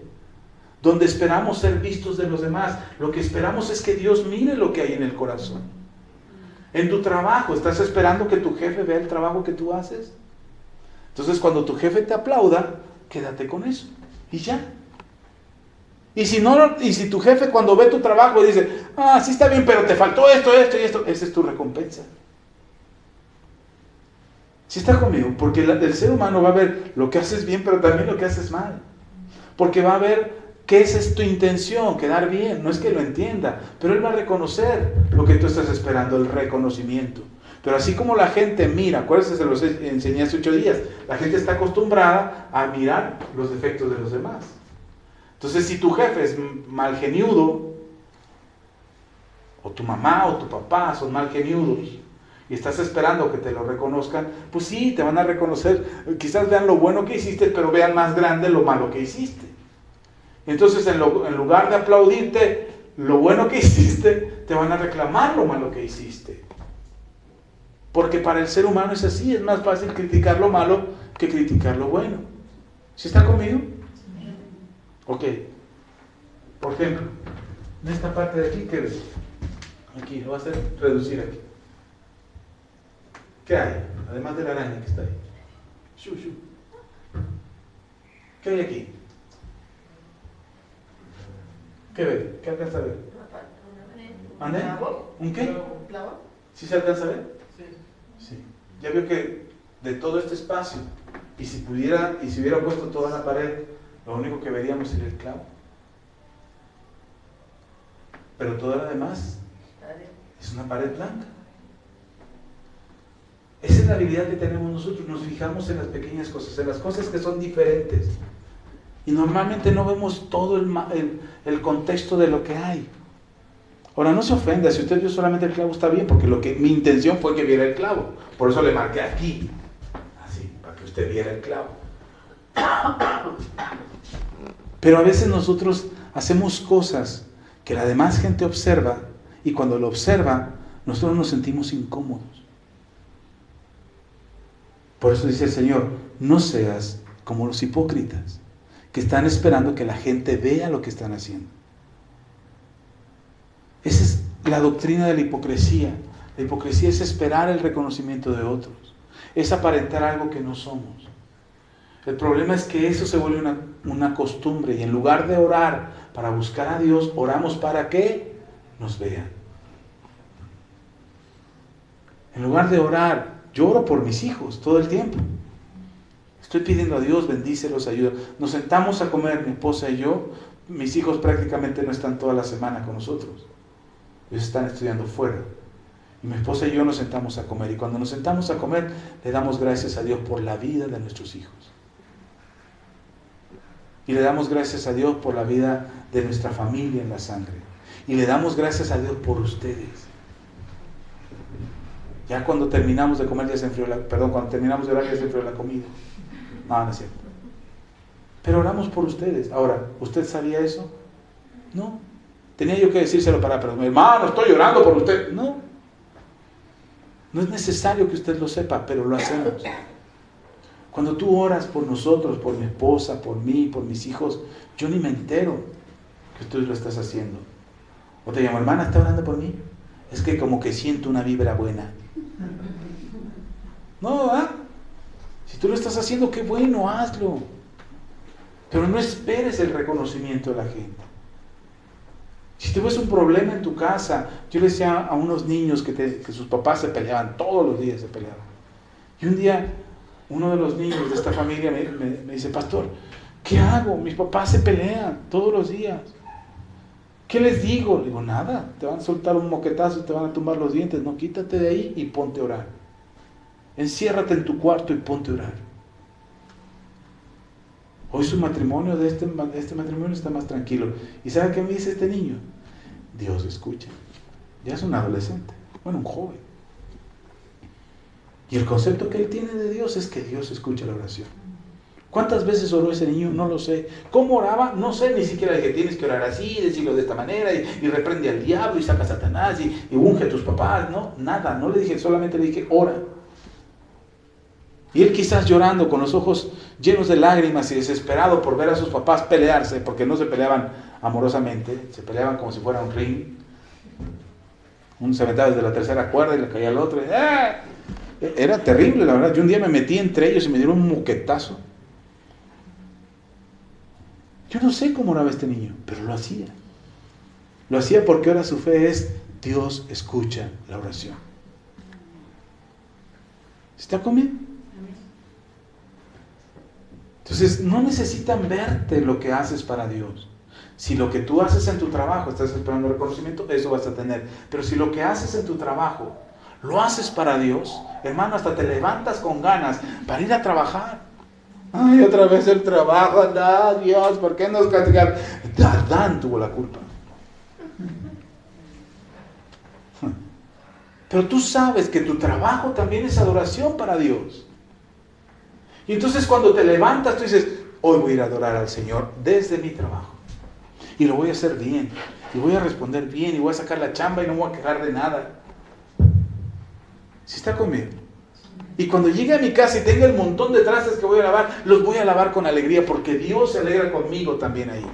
donde esperamos ser vistos de los demás. Lo que esperamos es que Dios mire lo que hay en el corazón. En tu trabajo, ¿estás esperando que tu jefe vea el trabajo que tú haces? Entonces, cuando tu jefe te aplauda, quédate con eso. Y ya. Y si tu jefe cuando ve tu trabajo dice, sí está bien, pero te faltó esto y esto, esa es tu recompensa. ¿Sí está conmigo? Porque el ser humano va a ver lo que haces bien, pero también lo que haces mal. Porque va a ver qué es tu intención, quedar bien. No es que lo entienda, pero él va a reconocer lo que tú estás esperando, el reconocimiento. Pero así como la gente mira, acuérdense, se los enseñé hace 8 días, la gente está acostumbrada a mirar los defectos de los demás. Entonces, si tu jefe es malgeniudo, o tu mamá o tu papá son malgeniudos, y estás esperando que te lo reconozcan, pues sí, te van a reconocer, quizás vean lo bueno que hiciste, pero vean más grande lo malo que hiciste. Entonces, en lugar de aplaudirte lo bueno que hiciste, te van a reclamar lo malo que hiciste. Porque para el ser humano es así, es más fácil criticar lo malo que criticar lo bueno. ¿Sí está conmigo? Ok. Por ejemplo, en esta parte de aquí, ¿qué ves? Aquí, lo voy a hacer reducir aquí. ¿Qué hay? Además de la araña que está ahí. Shu, shu. ¿Qué hay aquí? ¿Qué ve? ¿Qué alcanza a ver? ¿Mande? ¿Un qué? ¿Un clavo? ¿Sí se alcanza a ver? Sí. Sí. Ya veo que de todo este espacio, y si hubiera puesto toda la pared, lo único que veríamos sería el clavo. Pero todo lo demás es una pared blanca. Esa es la habilidad que tenemos nosotros, nos fijamos en las pequeñas cosas, en las cosas que son diferentes. Y normalmente no vemos todo el contexto de lo que hay. Ahora, no se ofenda, si usted vio solamente el clavo está bien, porque mi intención fue que viera el clavo. Por eso le marqué aquí, así, para que usted viera el clavo. Pero a veces nosotros hacemos cosas que la demás gente observa, y cuando lo observa, nosotros nos sentimos incómodos. Por eso dice el Señor, no seas como los hipócritas, que están esperando que la gente vea lo que están haciendo. Esa es la doctrina de la hipocresía. La hipocresía es esperar el reconocimiento de otros, es aparentar algo que no somos. El problema es que eso se vuelve una costumbre, y en lugar de orar para buscar a Dios, oramos para que nos vean. En lugar de orar, yo oro por mis hijos todo el tiempo. Estoy pidiendo a Dios, bendícelos, ayuda. Nos sentamos a comer, mi esposa y yo. Mis hijos prácticamente no están toda la semana con nosotros. Ellos están estudiando fuera. Y mi esposa y yo nos sentamos a comer. Y cuando nos sentamos a comer, le damos gracias a Dios por la vida de nuestros hijos. Y le damos gracias a Dios por la vida de nuestra familia en la sangre. Y le damos gracias a Dios por ustedes. Ya cuando terminamos de comer, cuando terminamos de orar, ya se enfrió la comida. No es cierto. Pero oramos por ustedes. Ahora, ¿usted sabía eso? No. Tenía yo que decírselo pero mi hermano, estoy orando por usted. No. No es necesario que usted lo sepa, pero lo hacemos. Cuando tú oras por nosotros, por mi esposa, por mí, por mis hijos, yo ni me entero que tú lo estás haciendo. O te llamo, hermana, ¿está orando por mí? Es que como que siento una vibra buena. No, ¿verdad? Si tú lo estás haciendo, qué bueno, hazlo. Pero no esperes el reconocimiento de la gente. Si tú ves un problema en tu casa, yo le decía a unos niños que sus papás se peleaban, todos los días se peleaban. Y un día, uno de los niños de esta familia me dice, pastor, ¿qué hago? Mis papás se pelean todos los días. ¿Qué les digo? Le digo, nada, te van a soltar un moquetazo y te van a tumbar los dientes. No, quítate de ahí y ponte a orar. Enciérrate en tu cuarto y ponte a orar. Hoy su matrimonio, este matrimonio está más tranquilo. ¿Y sabe qué me dice este niño? Dios escucha. Ya es un adolescente, bueno, un joven. Y el concepto que él tiene de Dios es que Dios escucha la oración. ¿Cuántas veces oró ese niño? No lo sé. ¿Cómo oraba? No sé, ni siquiera dije, tienes que orar así, decirlo de esta manera, y reprende al diablo, y saca a Satanás, y unge a tus papás. No, nada, no le dije, solamente le dije, ora. Y él quizás llorando, con los ojos llenos de lágrimas y desesperado por ver a sus papás pelearse, porque no se peleaban amorosamente, se peleaban como si fuera un ring. Uno se aventaba desde la tercera cuerda y le caía al otro. ¡Ah! Era terrible, la verdad. Yo un día me metí entre ellos y me dieron un moquetazo. Yo no sé cómo oraba este niño, pero lo hacía. Lo hacía porque ahora su fe es, Dios escucha la oración. ¿Está conmigo? Entonces, no necesitan verte lo que haces para Dios. Si lo que tú haces en tu trabajo, estás esperando reconocimiento, eso vas a tener. Pero si lo que haces en tu trabajo, lo haces para Dios, hermano, hasta te levantas con ganas para ir a trabajar. Ay, otra vez el trabajo, anda, Dios, ¿por qué nos castigan? Adán tuvo la culpa. Pero tú sabes que tu trabajo también es adoración para Dios. Y entonces cuando te levantas, tú dices, hoy voy a ir a adorar al Señor desde mi trabajo. Y lo voy a hacer bien. Y voy a responder bien. Y voy a sacar la chamba y no me voy a quejar de nada. ¿Sí está conmigo? Y cuando llegue a mi casa y tenga el montón de trastes que voy a lavar, los voy a lavar con alegría porque Dios se alegra conmigo también ahí.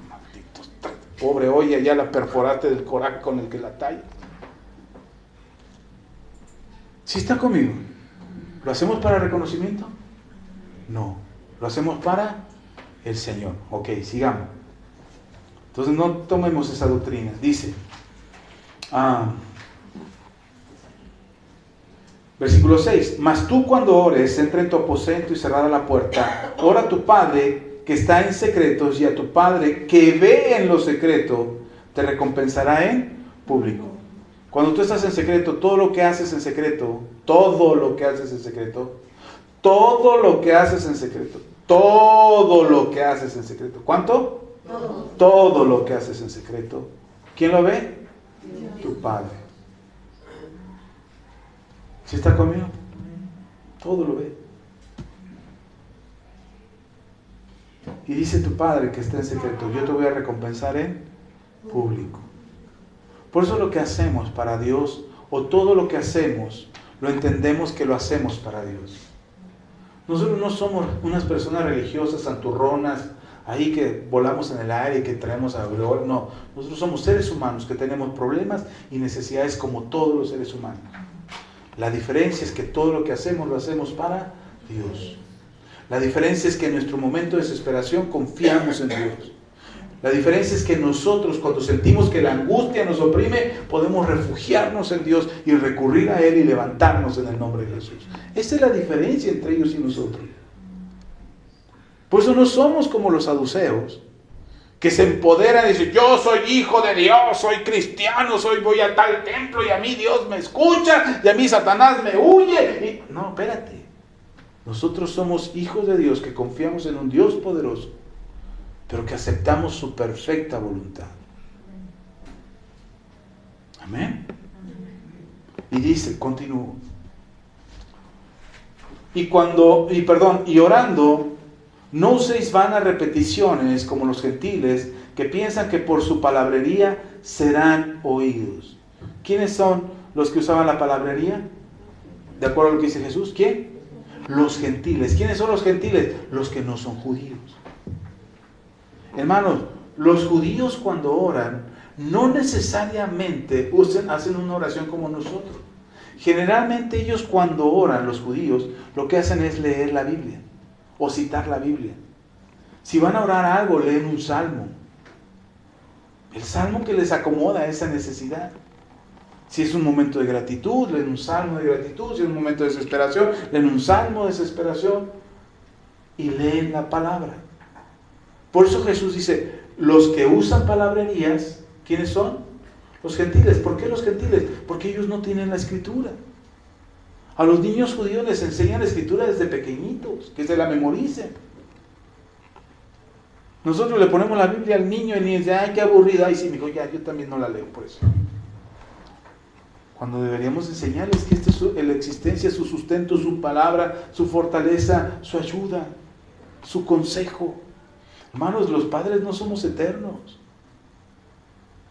Malditos, pobre olla, ya la perforaste del coraje con el que la talla. ¿Sí está conmigo? ¿Lo hacemos para reconocimiento? No, lo hacemos para el Señor. Ok, sigamos. Entonces no tomemos esa doctrina. Dice, versículo 6, mas tú cuando ores, entra en tu aposento y cerrada la puerta, ora a tu Padre que está en secretos, y a tu Padre que ve en lo secreto, te recompensará en público. Cuando tú estás en secreto, todo lo que haces en secreto, todo lo que haces en secreto, ¿cuánto? Todo lo que haces en secreto. ¿Quién lo ve? Tu Padre. ¿Sí está conmigo? Todo lo ve. Y dice tu Padre que está en secreto, yo te voy a recompensar en público. Por eso lo que hacemos para Dios, o todo lo que hacemos, lo entendemos que lo hacemos para Dios. Nosotros no somos unas personas religiosas, santurronas, ahí que volamos en el aire y que traemos a gloria. No, nosotros somos seres humanos que tenemos problemas y necesidades como todos los seres humanos. La diferencia es que todo lo que hacemos lo hacemos para Dios. La diferencia es que en nuestro momento de desesperación confiamos en Dios. La diferencia es que nosotros, cuando sentimos que la angustia nos oprime, podemos refugiarnos en Dios y recurrir a Él y levantarnos en el nombre de Jesús. Esa es la diferencia entre ellos y nosotros. Por eso no somos como los saduceos, que se empoderan y dicen, yo soy hijo de Dios, soy cristiano, voy a tal templo y a mí Dios me escucha y a mí Satanás me huye. No, espérate. Nosotros somos hijos de Dios que confiamos en un Dios poderoso, pero que aceptamos su perfecta voluntad. Amén. Y dice, continúo. Y orando, no uséis vanas repeticiones como los gentiles, que piensan que por su palabrería serán oídos. ¿Quiénes son los que usaban la palabrería? ¿De acuerdo a lo que dice Jesús? ¿Quién? Los gentiles. ¿Quiénes son los gentiles? Los que no son judíos. Hermanos, los judíos cuando oran, no necesariamente hacen una oración como nosotros. Generalmente ellos cuando oran, los judíos, lo que hacen es leer la Biblia o citar la Biblia. Si van a orar algo, leen un salmo. El salmo que les acomoda a esa necesidad. Si es un momento de gratitud, leen un salmo de gratitud. Si es un momento de desesperación, leen un salmo de desesperación. Y leen la palabra. Por eso Jesús dice, los que usan palabrerías, ¿quiénes son? Los gentiles. ¿Por qué los gentiles? Porque ellos no tienen la escritura. A los niños judíos les enseñan la escritura desde pequeñitos, que se la memoricen. Nosotros le ponemos la Biblia al niño y el niño dice, ay, qué aburrida. Ay, sí, me dijo, ya, yo también no la leo por eso. Cuando deberíamos enseñarles que esta es la existencia, su sustento, su palabra, su fortaleza, su ayuda, su consejo. Hermanos, los padres no somos eternos.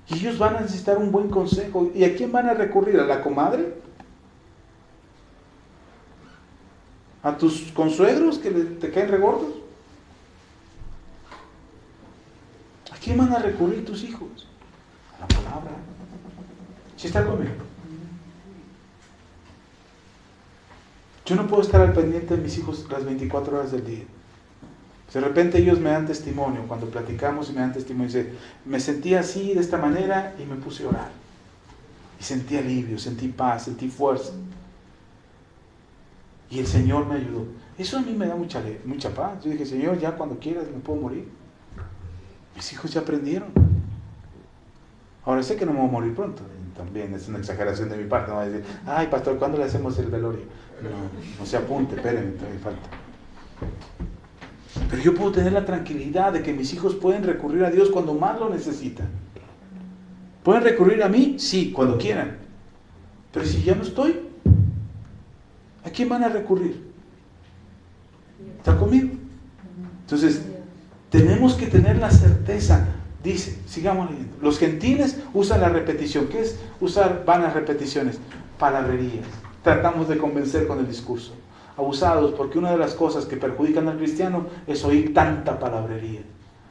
Y ellos van a necesitar un buen consejo. ¿Y a quién van a recurrir? ¿A la comadre? ¿A tus consuegros que te caen regordos? ¿A quién van a recurrir tus hijos? A la palabra. ¿Sí está conmigo? Yo no puedo estar al pendiente de mis hijos las 24 horas del día. De repente ellos me dan testimonio, cuando platicamos y me dan testimonio, dice, me sentí así, de esta manera, y me puse a orar. Y sentí alivio, sentí paz, sentí fuerza. Y el Señor me ayudó. Eso a mí me da mucha paz. Yo dije, Señor, ya cuando quieras me puedo morir. Mis hijos ya aprendieron. Ahora sé que no me voy a morir pronto. También es una exageración de mi parte. No voy a decir, ay, pastor, ¿cuándo le hacemos el velorio? No se apunte, espérenme, todavía falta. Pero yo puedo tener la tranquilidad de que mis hijos pueden recurrir a Dios cuando más lo necesitan. ¿Pueden recurrir a mí? Sí, cuando quieran. Pero si ya no estoy, ¿a quién van a recurrir? ¿Está conmigo? Entonces, tenemos que tener la certeza. Dice, sigamos leyendo. Los gentiles usan la repetición. ¿Qué es usar vanas repeticiones? Palabrerías. Tratamos de convencer con el discurso. Abusados, porque una de las cosas que perjudican al cristiano es oír tanta palabrería.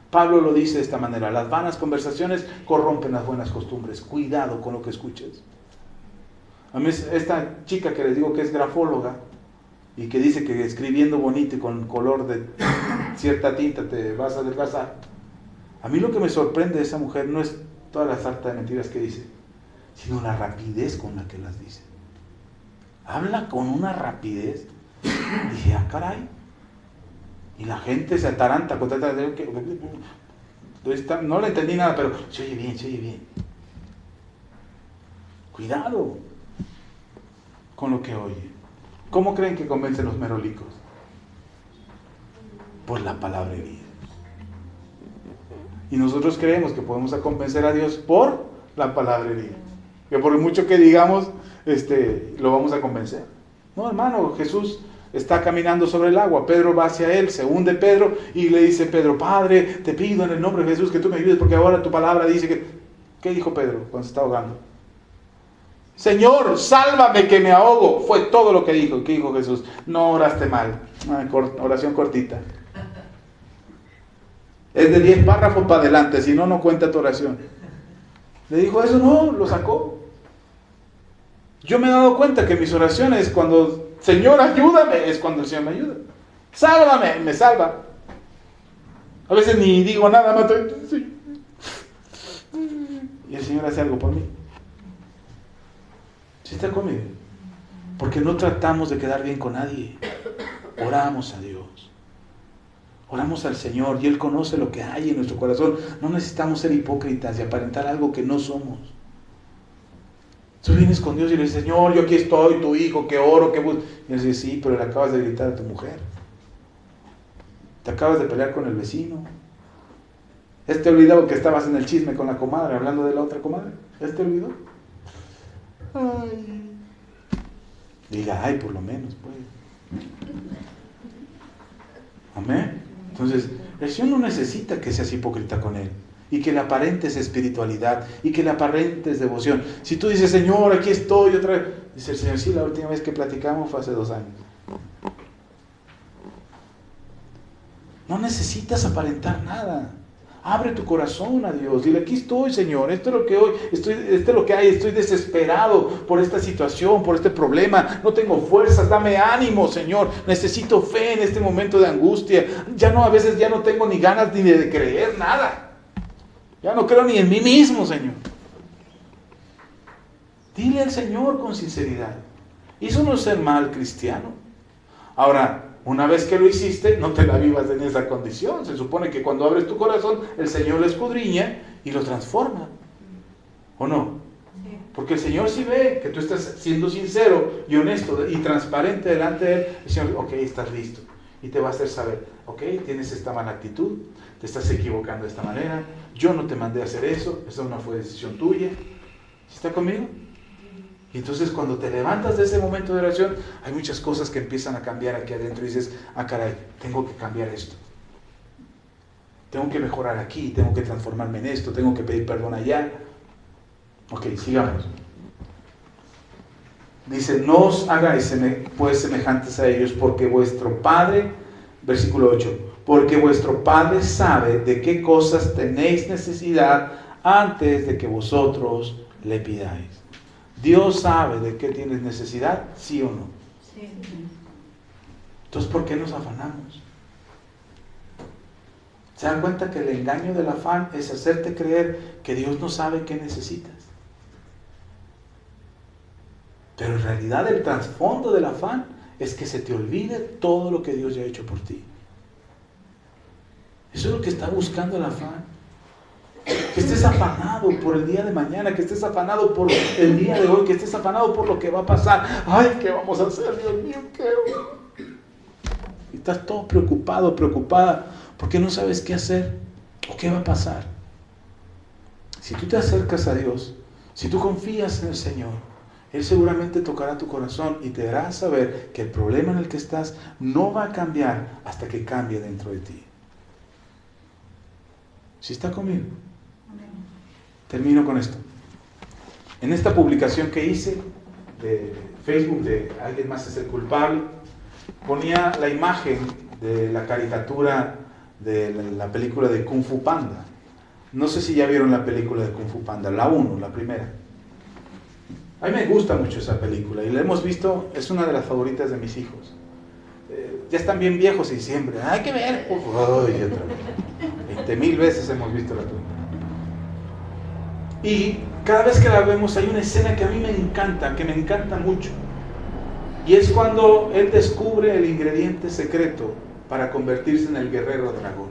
Pablo lo dice de esta manera: las vanas conversaciones corrompen las buenas costumbres. Cuidado con lo que escuches. A mí esta chica que les digo que es grafóloga y que dice que escribiendo bonito y con color de cierta tinta te vas a adelgazar. A mí lo que me sorprende de esa mujer no es toda la sarta de mentiras que dice, sino la rapidez con la que las dice. Habla con una rapidez. Dije, ah, caray. Y la gente se ataranta. No le entendí nada, pero se oye bien, se oye bien. Cuidado con lo que oye. ¿Cómo creen que convencen los merolicos? Por la palabrería. Y nosotros creemos que podemos convencer a Dios por la palabrería. Que por mucho que digamos, lo vamos a convencer. No, hermano, Jesús está caminando sobre el agua. Pedro va hacia él, se hunde Pedro y le dice Pedro, Padre, te pido en el nombre de Jesús que tú me ayudes porque ahora tu palabra dice que... ¿Qué dijo Pedro cuando se está ahogando? Señor, sálvame que me ahogo. Fue todo lo que dijo. ¿Qué dijo Jesús? No oraste mal. Oración cortita. Es de 10 párrafos para adelante, si no, no cuenta tu oración. Le dijo eso, no, lo sacó. Yo me he dado cuenta que mis oraciones, cuando Señor ayúdame, es cuando el Señor me ayuda. Sálvame, me salva. A veces ni digo nada más. Y el Señor hace algo por mí. ¿Sí está conmigo? Porque no tratamos de quedar bien con nadie. Oramos a Dios. Oramos al Señor y Él conoce lo que hay en nuestro corazón. No necesitamos ser hipócritas y aparentar algo que no somos. Tú vienes con Dios y le dices, Señor, yo aquí estoy, tu hijo, que oro, que busco. Y Él dice, sí, pero le acabas de gritar a tu mujer. Te acabas de pelear con el vecino. ¿Ya te olvidó que estabas en el chisme con la comadre, hablando de la otra comadre? ¿Ya te olvidó? Ay. Diga, ay, por lo menos, pues. Amén. Entonces, el Señor no necesita que seas hipócrita con Él y que le aparentes espiritualidad y que le aparentes devoción. Si tú dices, Señor, aquí estoy otra vez, dice el Señor, sí, la última vez que platicamos fue hace 2 años. No necesitas aparentar nada. Abre tu corazón a Dios. Dile, aquí estoy, Señor. Esto es lo que hoy, esto es lo que hay. Estoy desesperado por esta situación, por este problema. No tengo fuerzas. Dame ánimo, Señor. Necesito fe en este momento de angustia. A veces ya no tengo ni ganas ni de creer nada. Ya no creo ni en mí mismo, Señor. Dile al Señor con sinceridad. Y eso no es ser mal cristiano. Ahora, una vez que lo hiciste, no te la vivas en esa condición. Se supone que cuando abres tu corazón, el Señor lo escudriña y lo transforma. ¿O no? Sí. Porque el Señor sí ve que tú estás siendo sincero y honesto y transparente delante de Él. El Señor, ok, estás listo. Y te va a hacer saber, ok, tienes esta mala actitud, te estás equivocando de esta manera, yo no te mandé a hacer eso no fue decisión tuya. ¿Está conmigo? Y entonces cuando te levantas de ese momento de oración, hay muchas cosas que empiezan a cambiar aquí adentro y dices, caray, tengo que cambiar esto. Tengo que mejorar aquí, tengo que transformarme en esto, tengo que pedir perdón allá. Ok, sigamos. Dice, no os hagáis pues semejantes a ellos, porque vuestro Padre, versículo 8, porque vuestro Padre sabe de qué cosas tenéis necesidad antes de que vosotros le pidáis. ¿Dios sabe de qué tienes necesidad? ¿Sí o no? Sí. Entonces, ¿por qué nos afanamos? ¿Se dan cuenta que el engaño del afán es hacerte creer que Dios no sabe qué necesitas? Pero en realidad el trasfondo del afán es que se te olvide todo lo que Dios ya ha hecho por ti. Eso es lo que está buscando el afán. Que estés afanado por el día de mañana, que estés afanado por el día de hoy, que estés afanado por lo que va a pasar. Ay, ¿qué vamos a hacer, Dios mío? ¿Qué? Y estás todo preocupado, preocupada, porque no sabes qué hacer o qué va a pasar. Si tú te acercas a Dios, si tú confías en el Señor, Él seguramente tocará tu corazón y te hará saber que el problema en el que estás no va a cambiar hasta que cambie dentro de ti. ¿Sí está conmigo? Termino con esto. En esta publicación que hice de Facebook de Alguien más es el culpable, ponía la imagen de la caricatura de la película de Kung Fu Panda. No sé si ya vieron la película de Kung Fu Panda, la 1, la primera. A mí me gusta mucho esa película y la hemos visto, es una de las favoritas de mis hijos. Ya están bien viejos y siempre, hay que ver. Uy, otra vez. 20,000 veces hemos visto la película. Y cada vez que la vemos hay una escena que a mí me encanta, que me encanta mucho. Y es cuando él descubre el ingrediente secreto para convertirse en el guerrero dragón.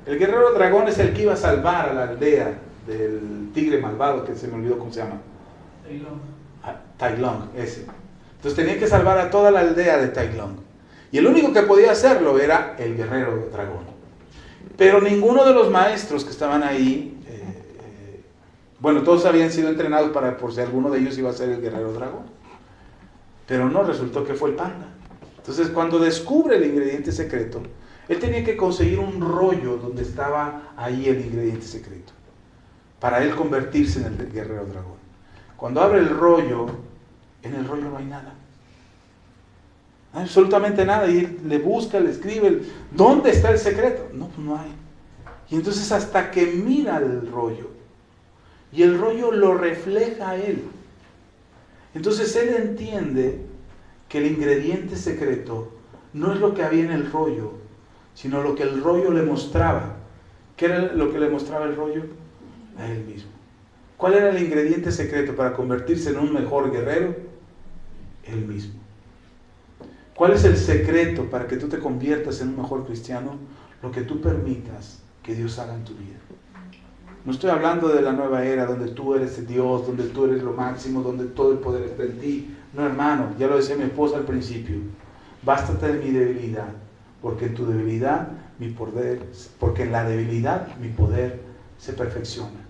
El guerrero dragón es el que iba a salvar a la aldea del tigre malvado, que se me olvidó cómo se llama. Tai Lung, ese. Entonces tenía que salvar a toda la aldea de Tai Lung. Y el único que podía hacerlo era el guerrero dragón. Pero ninguno de los maestros que estaban ahí, bueno, todos habían sido entrenados para por si alguno de ellos iba a ser el guerrero dragón. Pero no, resultó que fue el panda. Entonces cuando descubre el ingrediente secreto, él tenía que conseguir un rollo donde estaba ahí el ingrediente secreto, para él convertirse en el guerrero dragón. Cuando abre el rollo, en el rollo no hay nada. Absolutamente nada. Y él le busca, le escribe, ¿dónde está el secreto? No, pues no hay. Y entonces hasta que mira el rollo, y el rollo lo refleja a él. Entonces él entiende que el ingrediente secreto no es lo que había en el rollo, sino lo que el rollo le mostraba. ¿Qué era lo que le mostraba el rollo? A él mismo. ¿Cuál era el ingrediente secreto para convertirse en un mejor guerrero? Él mismo. ¿Cuál es el secreto para que tú te conviertas en un mejor cristiano? Lo que tú permitas que Dios haga en tu vida. No estoy hablando de la nueva era donde tú eres Dios, donde tú eres lo máximo, donde todo el poder está en ti. No, hermano, ya lo decía mi esposa al principio. Bástate de mi debilidad, porque en tu debilidad mi poder, porque en la debilidad mi poder se perfecciona.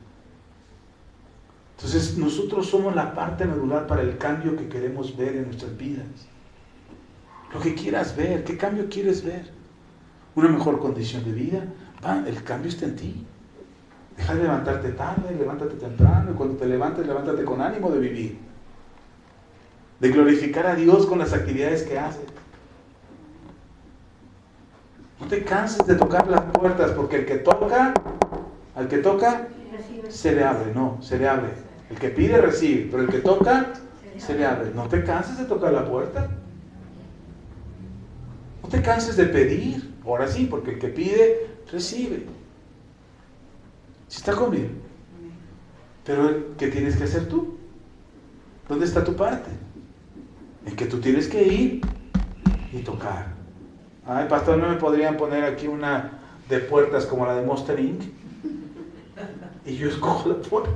Entonces nosotros somos la parte medular para el cambio que queremos ver en nuestras vidas. Lo que quieras ver, ¿qué cambio quieres ver? Una mejor condición de vida. El cambio está en ti. Deja de levantarte tarde, levántate temprano, y cuando te levantes, levántate con ánimo de vivir. De glorificar a Dios con las actividades que haces. No te canses de tocar las puertas, porque al que toca, se le abre. No, se le abre. El que pide, recibe, pero el que toca, se le abre. No te canses de tocar la puerta. No te canses de pedir. Ahora sí, porque el que pide, recibe. ¿Sí está conmigo? Pero ¿qué tienes que hacer tú? ¿Dónde está tu parte? En que tú tienes que ir y tocar. Ay, pastor, ¿no me podrían poner aquí una de puertas como la de Monster Inc? Y yo escojo la puerta.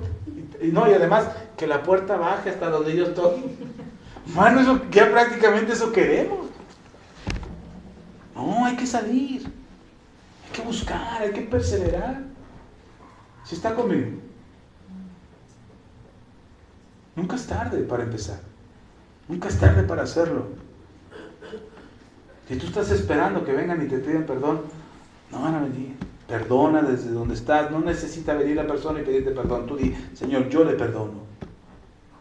Y además que la puerta baje hasta donde yo estoy. Bueno, eso, ya prácticamente eso queremos. No, hay que salir. Hay que buscar, hay que perseverar. ¿Sí está conmigo? Nunca es tarde para empezar. Nunca es tarde para hacerlo. Si tú estás esperando que vengan y te pidan perdón, no van a venir. Perdona desde donde estás. No necesita venir la persona y pedirte perdón. Tú di, Señor, yo le perdono.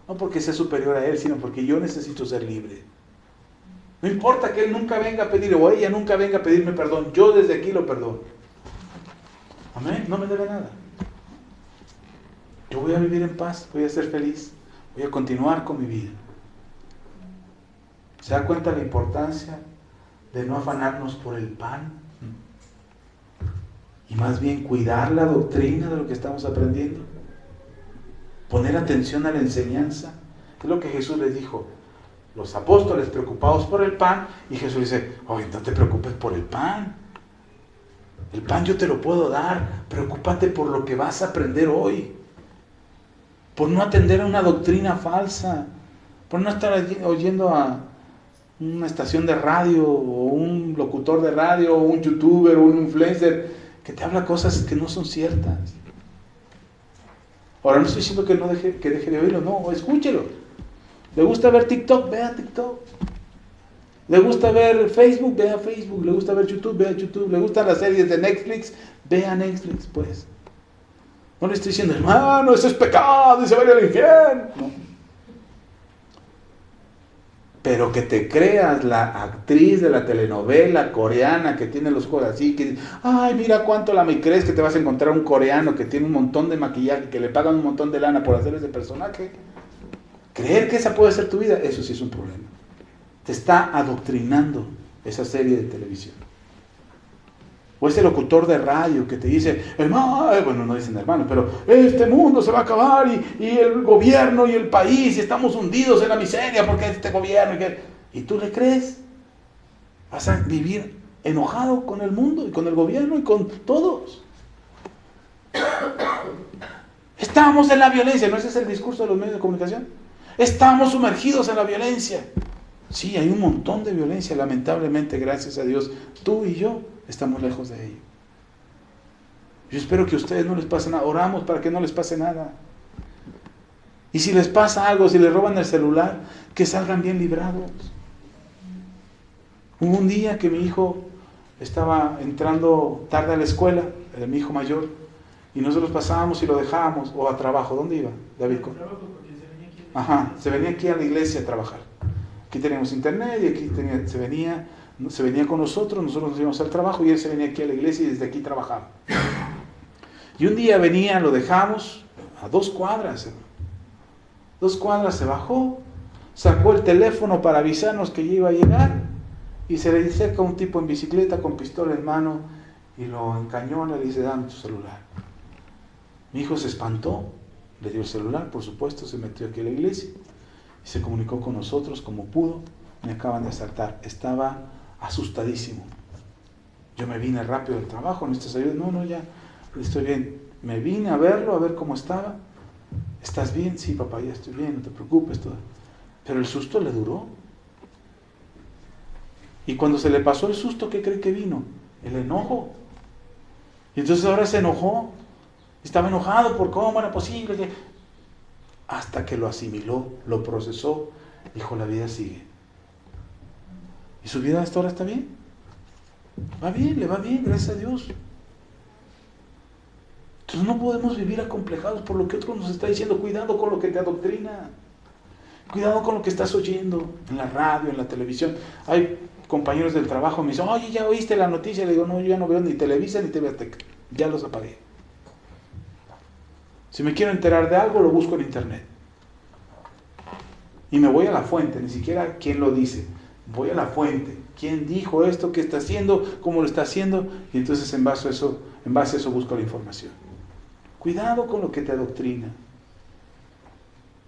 No porque sea superior a Él, sino porque yo necesito ser libre. No importa que Él nunca venga a pedir, o ella nunca venga a pedirme perdón. Yo desde aquí lo perdono. Amén. No me debe nada. Yo voy a vivir en paz. Voy a ser feliz. Voy a continuar con mi vida. ¿Se da cuenta la importancia de no afanarnos por el pan? Y más bien cuidar la doctrina de lo que estamos aprendiendo. Poner atención a la enseñanza. Es lo que Jesús les dijo. Los apóstoles preocupados por el pan. Y Jesús dice, oye, no te preocupes por el pan. El pan yo te lo puedo dar. Preocúpate por lo que vas a aprender hoy. Por no atender a una doctrina falsa. Por no estar oyendo a una estación de radio, o un locutor de radio, o un youtuber, o un influencer, que te habla cosas que no son ciertas. Ahora no estoy diciendo que deje de oírlo, no, escúchelo. ¿Le gusta ver TikTok? Vea TikTok. ¿Le gusta ver Facebook? Vea Facebook. ¿Le gusta ver YouTube? Vea YouTube. ¿Le gustan las series de Netflix? Vea Netflix, pues. No le estoy diciendo, hermano, eso es pecado y se va a ir al infierno. No. Pero que te creas la actriz de la telenovela coreana que tiene los ojos así, que ay, mira cuánto la me crees que te vas a encontrar un coreano que tiene un montón de maquillaje, que le pagan un montón de lana por hacer ese personaje. Creer que esa puede ser tu vida, eso sí es un problema. Te está adoctrinando esa serie de televisión. O ese locutor de radio que te dice, hermano, bueno, no dicen hermano, pero este mundo se va a acabar y el gobierno y el país y estamos hundidos en la miseria porque este gobierno. ¿Y tú le crees? Vas a vivir enojado con el mundo y con el gobierno y con todos. Estamos en la violencia, ¿no ese es el discurso de los medios de comunicación? Estamos sumergidos en la violencia. Sí, hay un montón de violencia, lamentablemente, gracias a Dios, tú y yo estamos lejos de ello. Yo espero que a ustedes no les pase nada. Oramos para que no les pase nada. Y si les pasa algo, si les roban el celular, que salgan bien librados. Hubo un día que mi hijo estaba entrando tarde a la escuela, mi hijo mayor, y nosotros pasábamos y lo dejábamos, o a trabajo. ¿Dónde iba, David? Se venía aquí a la iglesia a trabajar. Aquí teníamos internet y aquí se venía con nosotros nos íbamos al trabajo y él se venía aquí a la iglesia y desde aquí trabajaba. Y un día venía, lo dejamos a 2 cuadras. 2 cuadras se bajó, sacó el teléfono para avisarnos que ya iba a llegar y se le acerca un tipo en bicicleta con pistola en mano y lo encañona y le dice, dame tu celular. Mi hijo se espantó, le dio el celular, por supuesto, se metió aquí a la iglesia y se comunicó con nosotros como pudo. Me acaban de asaltar. Estaba asustadísimo. Yo me vine rápido del trabajo, ¿necesitas ayuda? No, ya estoy bien. Me vine a verlo, a ver cómo estaba. ¿Estás bien? Sí, papá, ya estoy bien, no te preocupes. Todo. Pero el susto le duró. Y cuando se le pasó el susto, ¿qué cree que vino? El enojo. Y entonces ahora se enojó. Estaba enojado por cómo era posible que... Hasta que lo asimiló, lo procesó, dijo, la vida sigue. ¿Y su vida hasta ahora está bien? Va bien, le va bien, gracias a Dios. Entonces no podemos vivir acomplejados por lo que otro nos está diciendo. Cuidado con lo que te adoctrina. Cuidado con lo que estás oyendo en la radio, en la televisión. Hay compañeros del trabajo que me dicen, oye, ¿ya oíste la noticia? Le digo, no, yo ya no veo ni Televisa ni TV Azteca. Ya los apagué. Si me quiero enterar de algo, lo busco en internet. Y me voy a la fuente, ni siquiera quién lo dice. Voy a la fuente. ¿Quién dijo esto? ¿Qué está haciendo? ¿Cómo lo está haciendo? Y entonces en base a eso busco la información. Cuidado con lo que te adoctrina.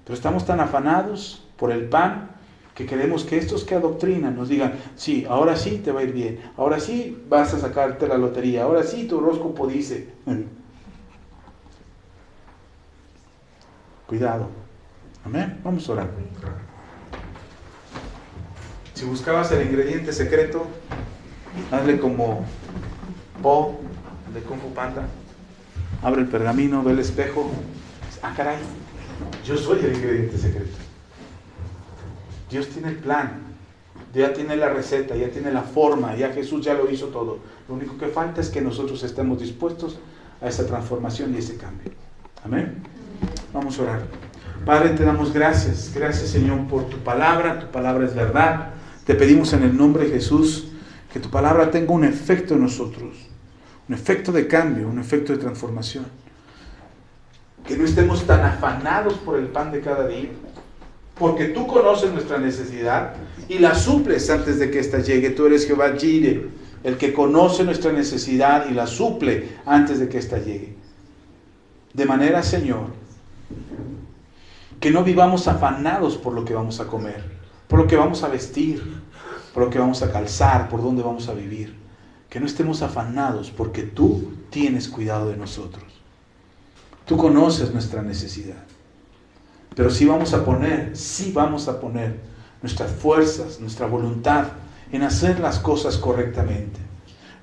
Pero estamos tan afanados por el pan que queremos que estos que adoctrinan nos digan, sí, ahora sí te va a ir bien. Ahora sí vas a sacarte la lotería. Ahora sí tu horóscopo dice... Cuidado. Amén. Vamos a orar. Si buscabas el ingrediente secreto, hazle como Po de Kung Fu Panda. Abre el pergamino, ve el espejo. Ah, caray. Yo soy el ingrediente secreto. Dios tiene el plan, ya tiene la receta, ya tiene la forma, ya Jesús ya lo hizo todo. Lo único que falta es que nosotros estemos dispuestos a esa transformación y ese cambio. Amén. Vamos a orar. Padre, te damos gracias. Gracias, Señor, por tu palabra. Tu palabra es verdad. Te pedimos en el nombre de Jesús que tu palabra tenga un efecto en nosotros. Un efecto de cambio, un efecto de transformación. Que no estemos tan afanados por el pan de cada día. Porque tú conoces nuestra necesidad y la suples antes de que ésta llegue. Tú eres Jehová Jireh, el que conoce nuestra necesidad y la suple antes de que ésta llegue. De manera, Señor, que no vivamos afanados por lo que vamos a comer, por lo que vamos a vestir, por lo que vamos a calzar, por dónde vamos a vivir. Que no estemos afanados porque tú tienes cuidado de nosotros. Tú conoces nuestra necesidad. Pero sí vamos a poner nuestras fuerzas, nuestra voluntad en hacer las cosas correctamente.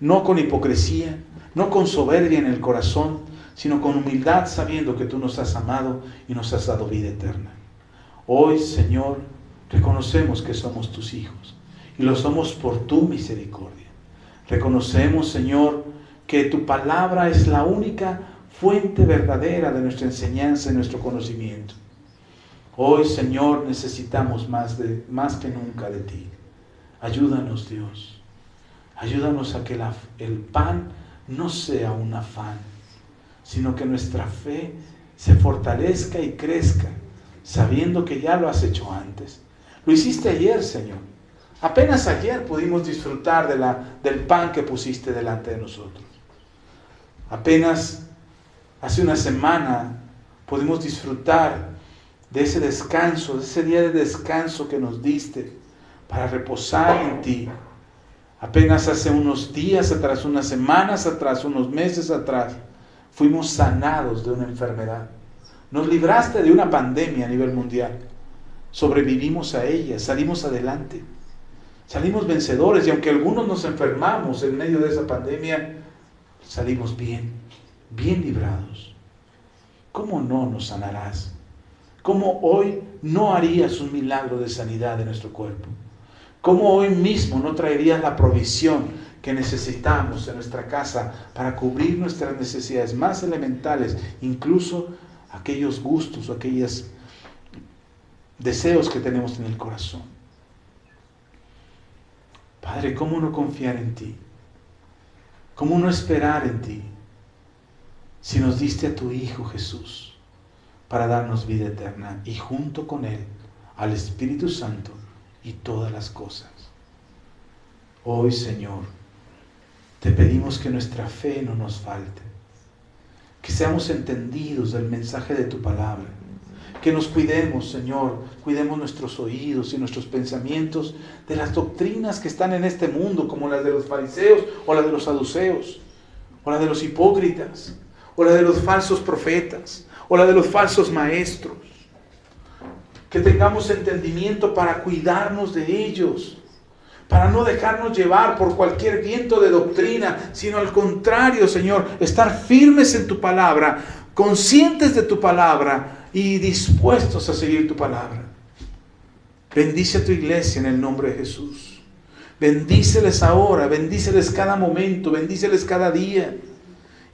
No con hipocresía, no con soberbia en el corazón, sino con humildad, sabiendo que tú nos has amado y nos has dado vida eterna. Hoy, Señor, reconocemos que somos tus hijos y lo somos por tu misericordia. Reconocemos, Señor, que tu palabra es la única fuente verdadera de nuestra enseñanza y nuestro conocimiento. Hoy, Señor, necesitamos más que nunca de ti. Ayúdanos, Dios. Ayúdanos a que el pan no sea un afán, sino que nuestra fe se fortalezca y crezca, sabiendo que ya lo has hecho antes. Lo hiciste ayer, Señor. Apenas ayer pudimos disfrutar del pan que pusiste delante de nosotros. Apenas hace una semana pudimos disfrutar de ese descanso, de ese día de descanso que nos diste para reposar en ti. Apenas hace unos días atrás, unas semanas atrás, unos meses atrás, fuimos sanados de una enfermedad. Nos libraste de una pandemia a nivel mundial. Sobrevivimos a ella, salimos adelante. Salimos vencedores y aunque algunos nos enfermamos en medio de esa pandemia, salimos bien librados. ¿Cómo no nos sanarás? ¿Cómo hoy no harías un milagro de sanidad de nuestro cuerpo? ¿Cómo hoy mismo no traerías la provisión que necesitamos en nuestra casa para cubrir nuestras necesidades más elementales, incluso aquellos gustos o aquellos deseos que tenemos en el corazón? Padre, ¿cómo no confiar en ti? ¿Cómo no esperar en ti? Si nos diste a tu Hijo Jesús para darnos vida eterna y junto con Él al Espíritu Santo y todas las cosas. Hoy, Señor, te pedimos que nuestra fe no nos falte, que seamos entendidos del mensaje de tu palabra, que nos cuidemos, Señor, cuidemos nuestros oídos y nuestros pensamientos de las doctrinas que están en este mundo, como las de los fariseos o las de los saduceos, o las de los hipócritas, o las de los falsos profetas, o la de los falsos maestros. Que tengamos entendimiento para cuidarnos de ellos, para no dejarnos llevar por cualquier viento de doctrina, sino al contrario, Señor, estar firmes en tu palabra, conscientes de tu palabra y dispuestos a seguir tu palabra. Bendice a tu iglesia en el nombre de Jesús. Bendíceles ahora, bendíceles cada momento, bendíceles cada día,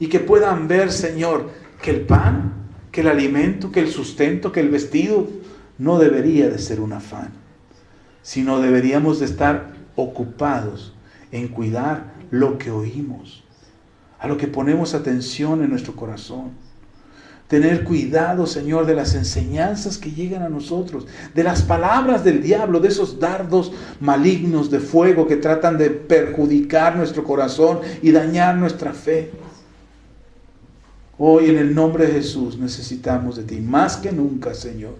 y que puedan ver, Señor, que el pan, que el alimento, que el sustento, que el vestido no debería de ser un afán, sino deberíamos de estar ocupados en cuidar lo que oímos, a lo que ponemos atención en nuestro corazón. Tener cuidado, Señor, de las enseñanzas que llegan a nosotros, de las palabras del diablo, de esos dardos malignos de fuego que tratan de perjudicar nuestro corazón y dañar nuestra fe. Hoy, en el nombre de Jesús, necesitamos de ti más que nunca, Señor.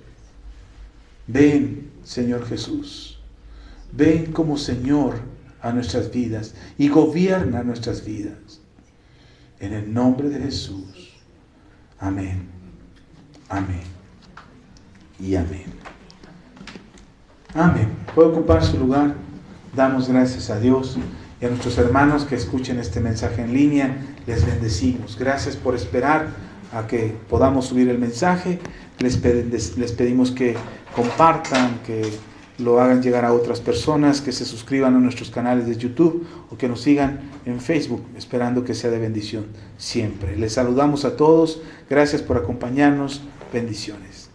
Ven, Señor Jesús. Ven como Señor a nuestras vidas y gobierna nuestras vidas. En el nombre de Jesús. Amén. Amén. Y amén. Amén. Puede ocupar su lugar. Damos gracias a Dios y a nuestros hermanos que escuchen este mensaje en línea. Les bendecimos. Gracias por esperar a que podamos subir el mensaje. les pedimos que compartan, que lo hagan llegar a otras personas, que se suscriban a nuestros canales de YouTube o que nos sigan en Facebook, esperando que sea de bendición siempre. Les saludamos a todos, gracias por acompañarnos, bendiciones.